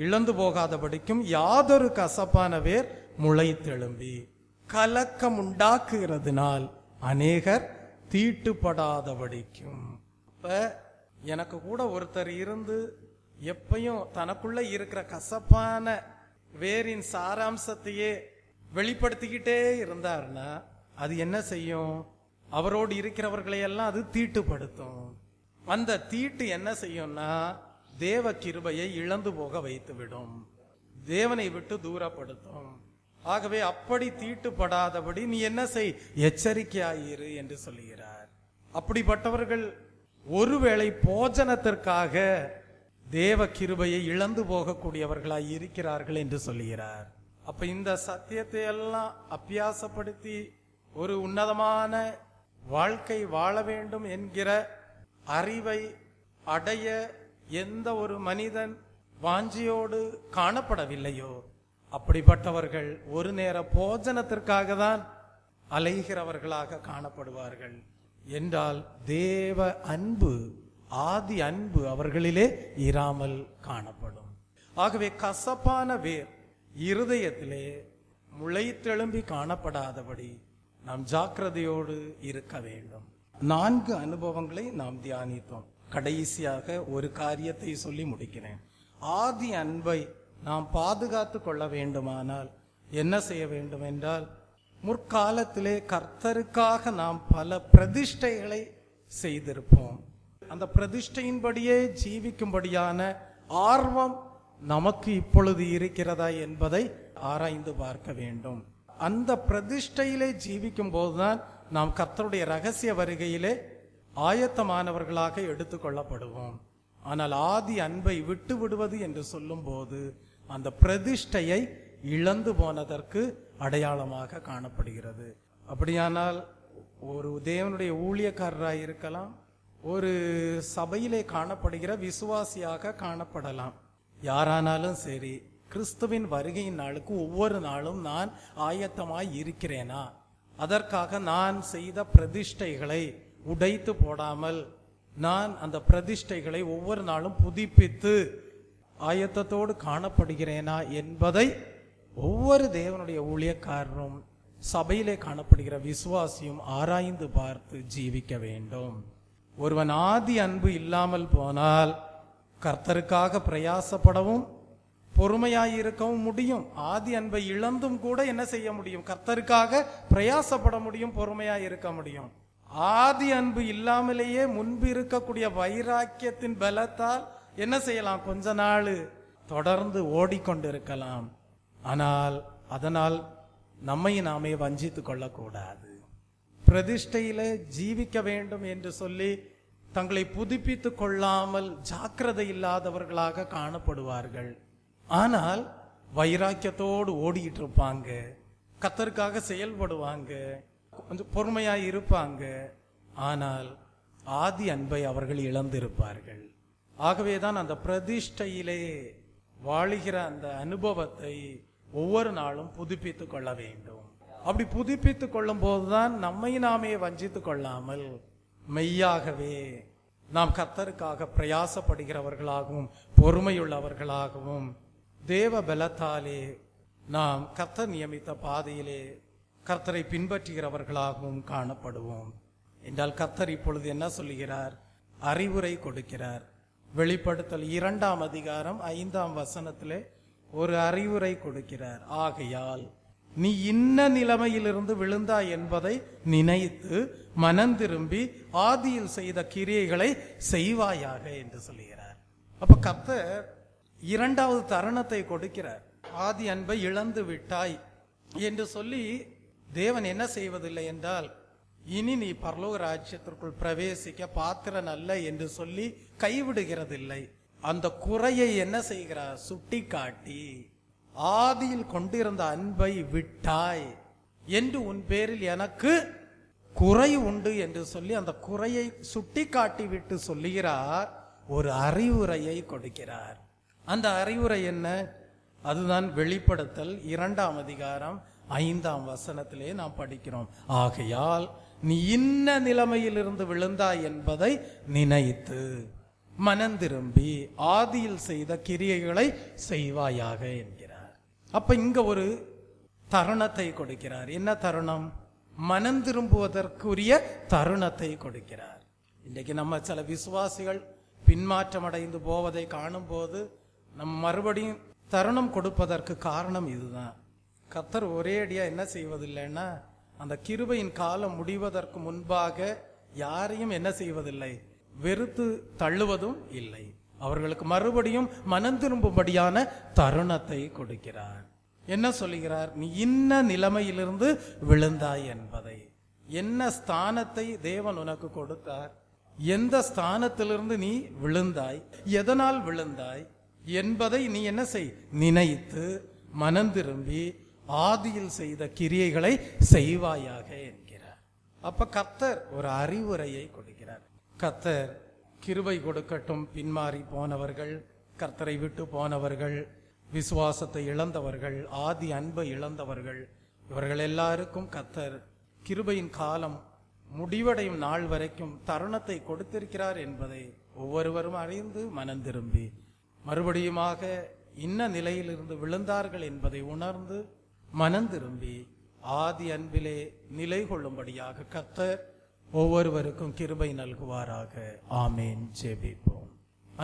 இழந்து போகாதபடிக்கும் யாதொரு கசப்பான வேர் முளைத்தெழும்பி கலக்கம் உண்டாக்குகிறதுனால் அநேகர் தீட்டுப்படாதபடிக்கும். இப்ப எனக்கு கூட ஒருத்தர் இருந்து எப்பயும் தனக்குள்ள இருக்கிற கசப்பான வேரின் சாராம்சத்தையே வெளிப்படுத்திக்கிட்டே இருந்தார்னா அது என்ன செய்யும்? அவரோடு இருக்கிறவர்களை எல்லாம் அது தீட்டுப்படுத்தும். அந்த தீட்டு என்ன செய்யும்னா தேவ கிருபையை இழந்து போக வைத்துவிடும், தேவனை விட்டு தூரப்படுத்தும். ஆகவே அப்படி தீட்டுப்படாதபடி நீ என்ன செய், எச்சரிக்கையாயிரு என்று சொல்லுகிறார். அப்படிப்பட்டவர்கள் ஒருவேளை போஜனத்திற்காக தேவ கிருபையை இழந்து போகக்கூடியவர்களாய் இருக்கிறார்கள் என்று சொல்லுகிறார். அப்ப இந்த சத்தியத்தை எல்லாம் அபியாசப்படுத்தி ஒரு உன்னதமான வாழ்க்கை வாழ வேண்டும் என்கிற அறிவை அடைய எந்த ஒரு மனிதன் வாஞ்சியோடு காணப்படவில்லையோ அப்படிப்பட்டவர்கள் ஒரு நேர போஜனத்திற்காக தான் அலைகிறவர்களாக காணப்படுவார்கள். என்றால் தேவ அன்பு, ஆதி அன்பு அவர்களிலே இராமல் காணப்படும். ஆகவே கசப்பான வேர் இருதயத்திலே முளைத்தெழும்பி காணப்படாதபடி நாம் ஜாக்கிரதையோடு இருக்க வேண்டும். 4 அனுபவங்களை நாம் தியானித்தோம். கடைசியாக ஒரு காரியத்தை சொல்லி முடிக்கிறேன். ஆதி அன்பை நாம் பாதுகாத்து கொள்ள வேண்டுமானால் என்ன செய்ய வேண்டும் என்றால், முற்காலத்திலே கர்த்தருக்காக நாம் பல பிரதிஷ்டைகளை செய்திருப்போம். அந்த பிரதிஷ்டையின்படியே ஜீவிக்கும்படியான ஆர்வம் நமக்கு இப்பொழுது இருக்கிறதா என்பதை ஆராய்ந்து பார்க்க வேண்டும். அந்த பிரதிஷ்டையிலே ஜீவிக்கும் போதுதான் நாம் கர்த்தருடைய ரகசிய வருகையிலே ஆயத்தமானவர்களாக எடுத்துக்கொள்ளப்படுவோம். ஆனால் ஆதி அன்பை விட்டு விடுவது என்று சொல்லும் போது அந்த பிரதிஷ்டையை இழந்து போனதற்கு அடையாளமாக காணப்படுகிறது. அப்படியானால் ஒரு தேவனுடைய ஊழியக்காரராக இருக்கலாம், ஒரு சபையிலே காணப்படுகிற விசுவாசியாக காணப்படலாம். யாரானாலும் சரி, கிறிஸ்துவின் வருகையின் நாளுக்கு ஒவ்வொரு நாளும் நான் ஆயத்தமாய் இருக்கிறேனா? அதற்காக நான் செய்த பிரதிஷ்டைகளை உடைத்து போடாமல் நான் அந்த பிரதிஷ்டைகளை ஒவ்வொரு நாளும் புதுப்பித்து ஆயத்தத்தோடு காணப்படுகிறேனா என்பதை ஒவ்வொரு தேவனுடைய ஊழியக்காரரும் சபையிலே காணப்படுகிற விசுவாசியும் ஆராய்ந்து பார்த்து ஜீவிக்க வேண்டும். ஒருவன் ஆதி அன்பு இல்லாமல் போனால் கர்த்தருக்காக பிரயாசப்படவும் பொறுமையாயிருக்கவும் முடியும். ஆதி அன்பை இழந்தும் கூட என்ன செய்ய முடியும்? கர்த்தருக்காக பிரயாசப்பட முடியும், பொறுமையாயிருக்க முடியும். ஆதி அன்பு இல்லாமலேயே முன்பு இருக்கக்கூடிய வைராக்கியத்தின் பலத்தால் என்ன செய்யலாம்? கொஞ்ச நாள் தொடர்ந்து ஓடிக்கொண்டிருக்கலாம். ஆனால் அதனால் நம்மை நாமே வஞ்சித்துக் கொள்ளக்கூடாது. பிரதிஷ்டையில ஜீவிக்க வேண்டும் என்று சொல்லி தங்களை புதுப்பித்துக் கொள்ளாமல் ஜாக்கிரதை இல்லாதவர்களாக காணப்படுவார்கள். ஆனால் வைராக்கியத்தோடு ஓடிட்டு இருப்பாங்க, கர்த்தருக்காக செயல்படுவாங்க, கொஞ்சம் பொறுமையா இருப்பாங்க. ஆனால் ஆதி அன்பை அவர்கள் இழந்திருப்பார்கள். ஆகவேதான் அந்த பிரதிஷ்டையிலே வாழுகிற அந்த அனுபவத்தை ஒவ்வொரு நாளும் புதுப்பித்துக் கொள்ள வேண்டும். அப்படி புதுப்பித்துக் கொள்ளும் போதுதான் நம்மை நாமே வஞ்சித்துக் கொள்ளாமல் மெய்யாகவே நாம் கர்த்தருக்காக பிரயாசப்படுகிறவர்களாகவும் பொறுமையுள்ளவர்களாகவும் தேவ பலத்தாலே நாம் கர்த்தர் நியமித்த பாதையிலே கர்த்தரை பின்பற்றுகிறவர்களாகவும் காணப்படுவோம். என்றால் கர்த்தர் இப்பொழுது என்ன சொல்லுகிறார்? அறிவுரை கொடுக்கிறார். வெளிப்படுத்தல் 2ஆம் அதிகாரம் 5ஆம் வசனத்திலே ஒரு அறிவுரை கொடுக்கிறார். ஆகையால் நீ இன்ன நிலைமையிலிருந்து விழுந்தாய் என்பதை நினைத்து மனம் திரும்பி ஆதியில் செய்த கிரியைகளை செய்வாயாக என்று சொல்லுகிறார். அப்ப கர்த்தர் 2வது தருணத்தை கொடுக்கிறார். ஆதி அன்பை இழந்து விட்டாய் என்று சொல்லி தேவன் என்ன செய்வதில்லை என்றால், இனி நீ பரலோக ராஜ்யத்திற்குள் பிரவேசிக்க பாத்திரன் அல்ல என்று சொல்லி கைவிடுகிறதில்லை. அந்த குறையை என்ன செய்கிறார்? சுட்டி காட்டி, ஆதியில் கொண்டிருந்த அன்பை விட்டாய் என்று உன் பேரில் எனக்கு குறை உண்டு என்று சொல்லி அந்த குறையை சுட்டி காட்டி விட்டு சொல்லுகிறார். ஒரு அறிவுரையை கொடுக்கிறார். அந்த அறிவுரை என்ன? அதுதான் வெளிப்படுத்தல் 2ஆம் அதிகாரம் 5ஆம் வசனத்திலே நாம் படிக்கிறோம். ஆகையால் நீ இன்ன நிலைமையிலிருந்து விழுந்தாய் என்பதை நினைத்து மனம் திரும்பி ஆதியில் செய்த கிரியைகளை செய்வாயாக என்கிறார். அப்ப இங்க ஒரு தருணத்தை கொடுக்கிறார். என்ன தருணம்? மனம் திரும்புவதற்குரிய தருணத்தை கொடுக்கிறார். இன்றைக்கு நம்ம சில விசுவாசிகள் பின்மாற்றம் அடைந்து போவதை காணும் போது நம்ம மறுபடியும் தருணம் கொடுப்பதற்கு காரணம் இதுதான். கர்த்தர் ஒரே அடியா என்ன செய்வதில்லைன்னா, அந்த கிருபையின் காலம் முடிவதற்கு முன்பாக யாரையும் என்ன செய்வதில்லை, வெறுத்து தள்ளுவதும் இல்லை. அவர்களுக்கு மறுபடியும் மனம் திரும்பும்படியான தருணத்தை கொடுக்கிறார். என்ன சொல்லுகிறார்? நீ இன்ன நிலைமையிலிருந்து விழுந்தாய் என்பதை, என்ன ஸ்தானத்தை தேவன் உனக்கு கொடுத்தார், எந்த ஸ்தானத்திலிருந்து நீ விழுந்தாய், எதனால் விழுந்தாய் என்பதை நீ என்ன செய், நினைத்து மனம் திரும்பி ஆதியில் செய்த கிரியைகளை செய்வாயாக என்கிறார். அப்ப கர்த்தர் ஒரு அறிவுரையை கொடுக்கிறார். கர்த்தர் கிருபை கொடுக்கட்டும். பின்மாறி போனவர்கள், கர்த்தரை விட்டு போனவர்கள், விசுவாசத்தை இழந்தவர்கள், ஆதி அன்பை இழந்தவர்கள், இவர்கள் எல்லாருக்கும் கர்த்தர் கிருபையின் காலம் முடிவடையும் நாள் வரைக்கும் தருணத்தை கொடுத்திருக்கிறார் என்பதை ஒவ்வொருவரும் அறிந்து மனம் திரும்பி மறுபடியுமாக இன்ன நிலையிலிருந்து விழுந்தார்கள் என்பதை உணர்ந்து மனம் திரும்பி ஆதி அன்பிலே நிலை கொள்ளும்படியாக கர்த்தர் ஒவ்வொருவருக்கும் கிருபை நல்குவாராக. ஆமேன். ஜெபிப்போம்.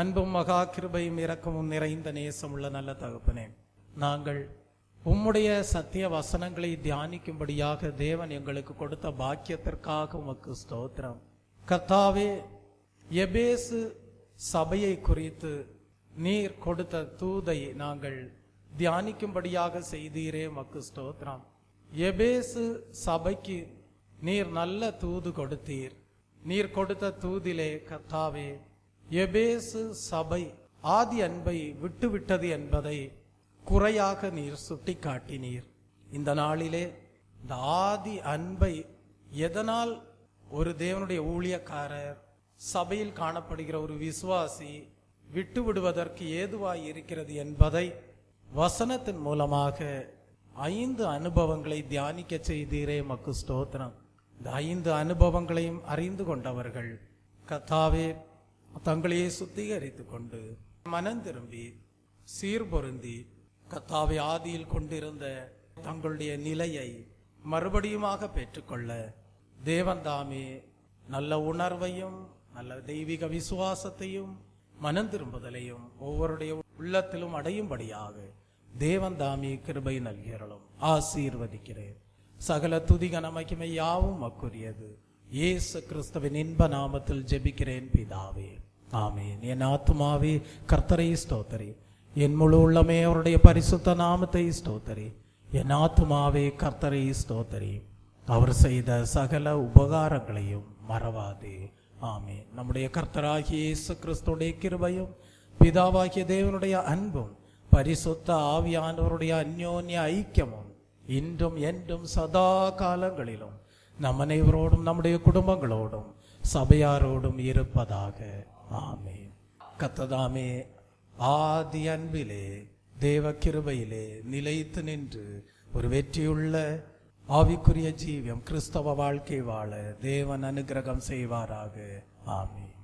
அன்பும் மகா கிருபையும் இரக்கமும் நிறைந்த நேசமுள்ள நல்ல தகப்பனே, நாங்கள் உம்முடைய சத்திய வசனங்களை தியானிக்கும்படியாக தேவன் எங்களுக்கு கொடுத்த பாக்கியத்திற்காக உமக்கு ஸ்தோத்திரம். கர்த்தாவே, எபேசு சபையை குறித்து நீர் கொடுத்த தூதை நாங்கள் தியானிக்கும்படியாக செய்தீரே, உமக்கு ஸ்தோத்திரம். எபேசு சபைக்கு நீர் நல்ல தூது கொடுத்தீர். நீர் கொடுத்த தூதிலே கர்த்தாவே, எபேசு சபை ஆதி அன்பை விட்டுவிட்டது என்பதை குறையாக நீர் சுட்டி காட்டினீர். இந்த நாளிலே இந்த ஆதி அன்பை எதனால் ஒரு தேவனுடைய ஊழியக்காரர், சபையில் காணப்படுகிற ஒரு விசுவாசி விட்டு விடுவதற்கு ஏதுவாய் இருக்கிறது என்பதை வசனத்தின் மூலமாக 5 அனுபவங்களை தியானிக்க செய்தீரே, மக்கு ஸ்தோத்திரம். இந்த 5 அனுபவங்களையும் அறிந்து கொண்டவர்கள் கர்த்தாவே தங்களையே சுத்திகரித்துக் கொண்டு மனம் திரும்பி சீர்பொருந்தி கர்த்தாவே ஆதியில் கொண்டிருந்த தங்களுடைய நிலையை மறுபடியுமாக பெற்றுக்கொள்ள தேவன் தாமே நல்ல உணர்வையும் நல்ல தெய்வீக விசுவாசத்தையும் மனம் திரும்புதலையும் ஒவ்வொருடைய உள்ளத்திலும் அடையும்படியாக தேவன் தாமே கிருபை நல்கிறோம். ஆசீர்வதிக்கிறேன். சகல துதிக நமக்குமை யாவும் அக்குரியது. இயேசு கிறிஸ்துவின் இன்ப நாமத்தில் ஜெபிக்கிறேன் பிதாவே, ஆமேன். என் ஆத்துமாவே கர்த்தரை ஸ்தோத்தரி, என் முழு உள்ளமே அவருடைய பரிசுத்த நாமத்தை ஸ்தோத்தரி. என் ஆத்துமாவே கர்த்தரை ஸ்தோத்தரி, அவர் செய்த சகல உபகாரங்களையும் மறவாதே. ஆமேன். நம்முடைய கர்த்தராகிய இயேசு கிறிஸ்துடைய கிருபையும் பிதாவாகிய தேவனுடைய அன்பும் பரிசுத்த ஆவியானவருடைய அந்யோன்ய ஐக்கியமும் இன்றும் என்றும் சதா காலங்களிலும் நம் அனைவரோடும் நம்முடைய குடும்பங்களோடும் சபையாரோடும் இருப்பதாக. ஆமேன். கர்த்ததாமே ஆதி அன்பிலே தேவ கிருபையிலே நிலைத்து நின்று ஒரு வெற்றியுள்ள ஆவிக்குரிய ஜீவியம் கிறிஸ்தவ வாழ்க்கை வாழ தேவன் அனுக்கிரகம் செய்வாராக. ஆமேன்.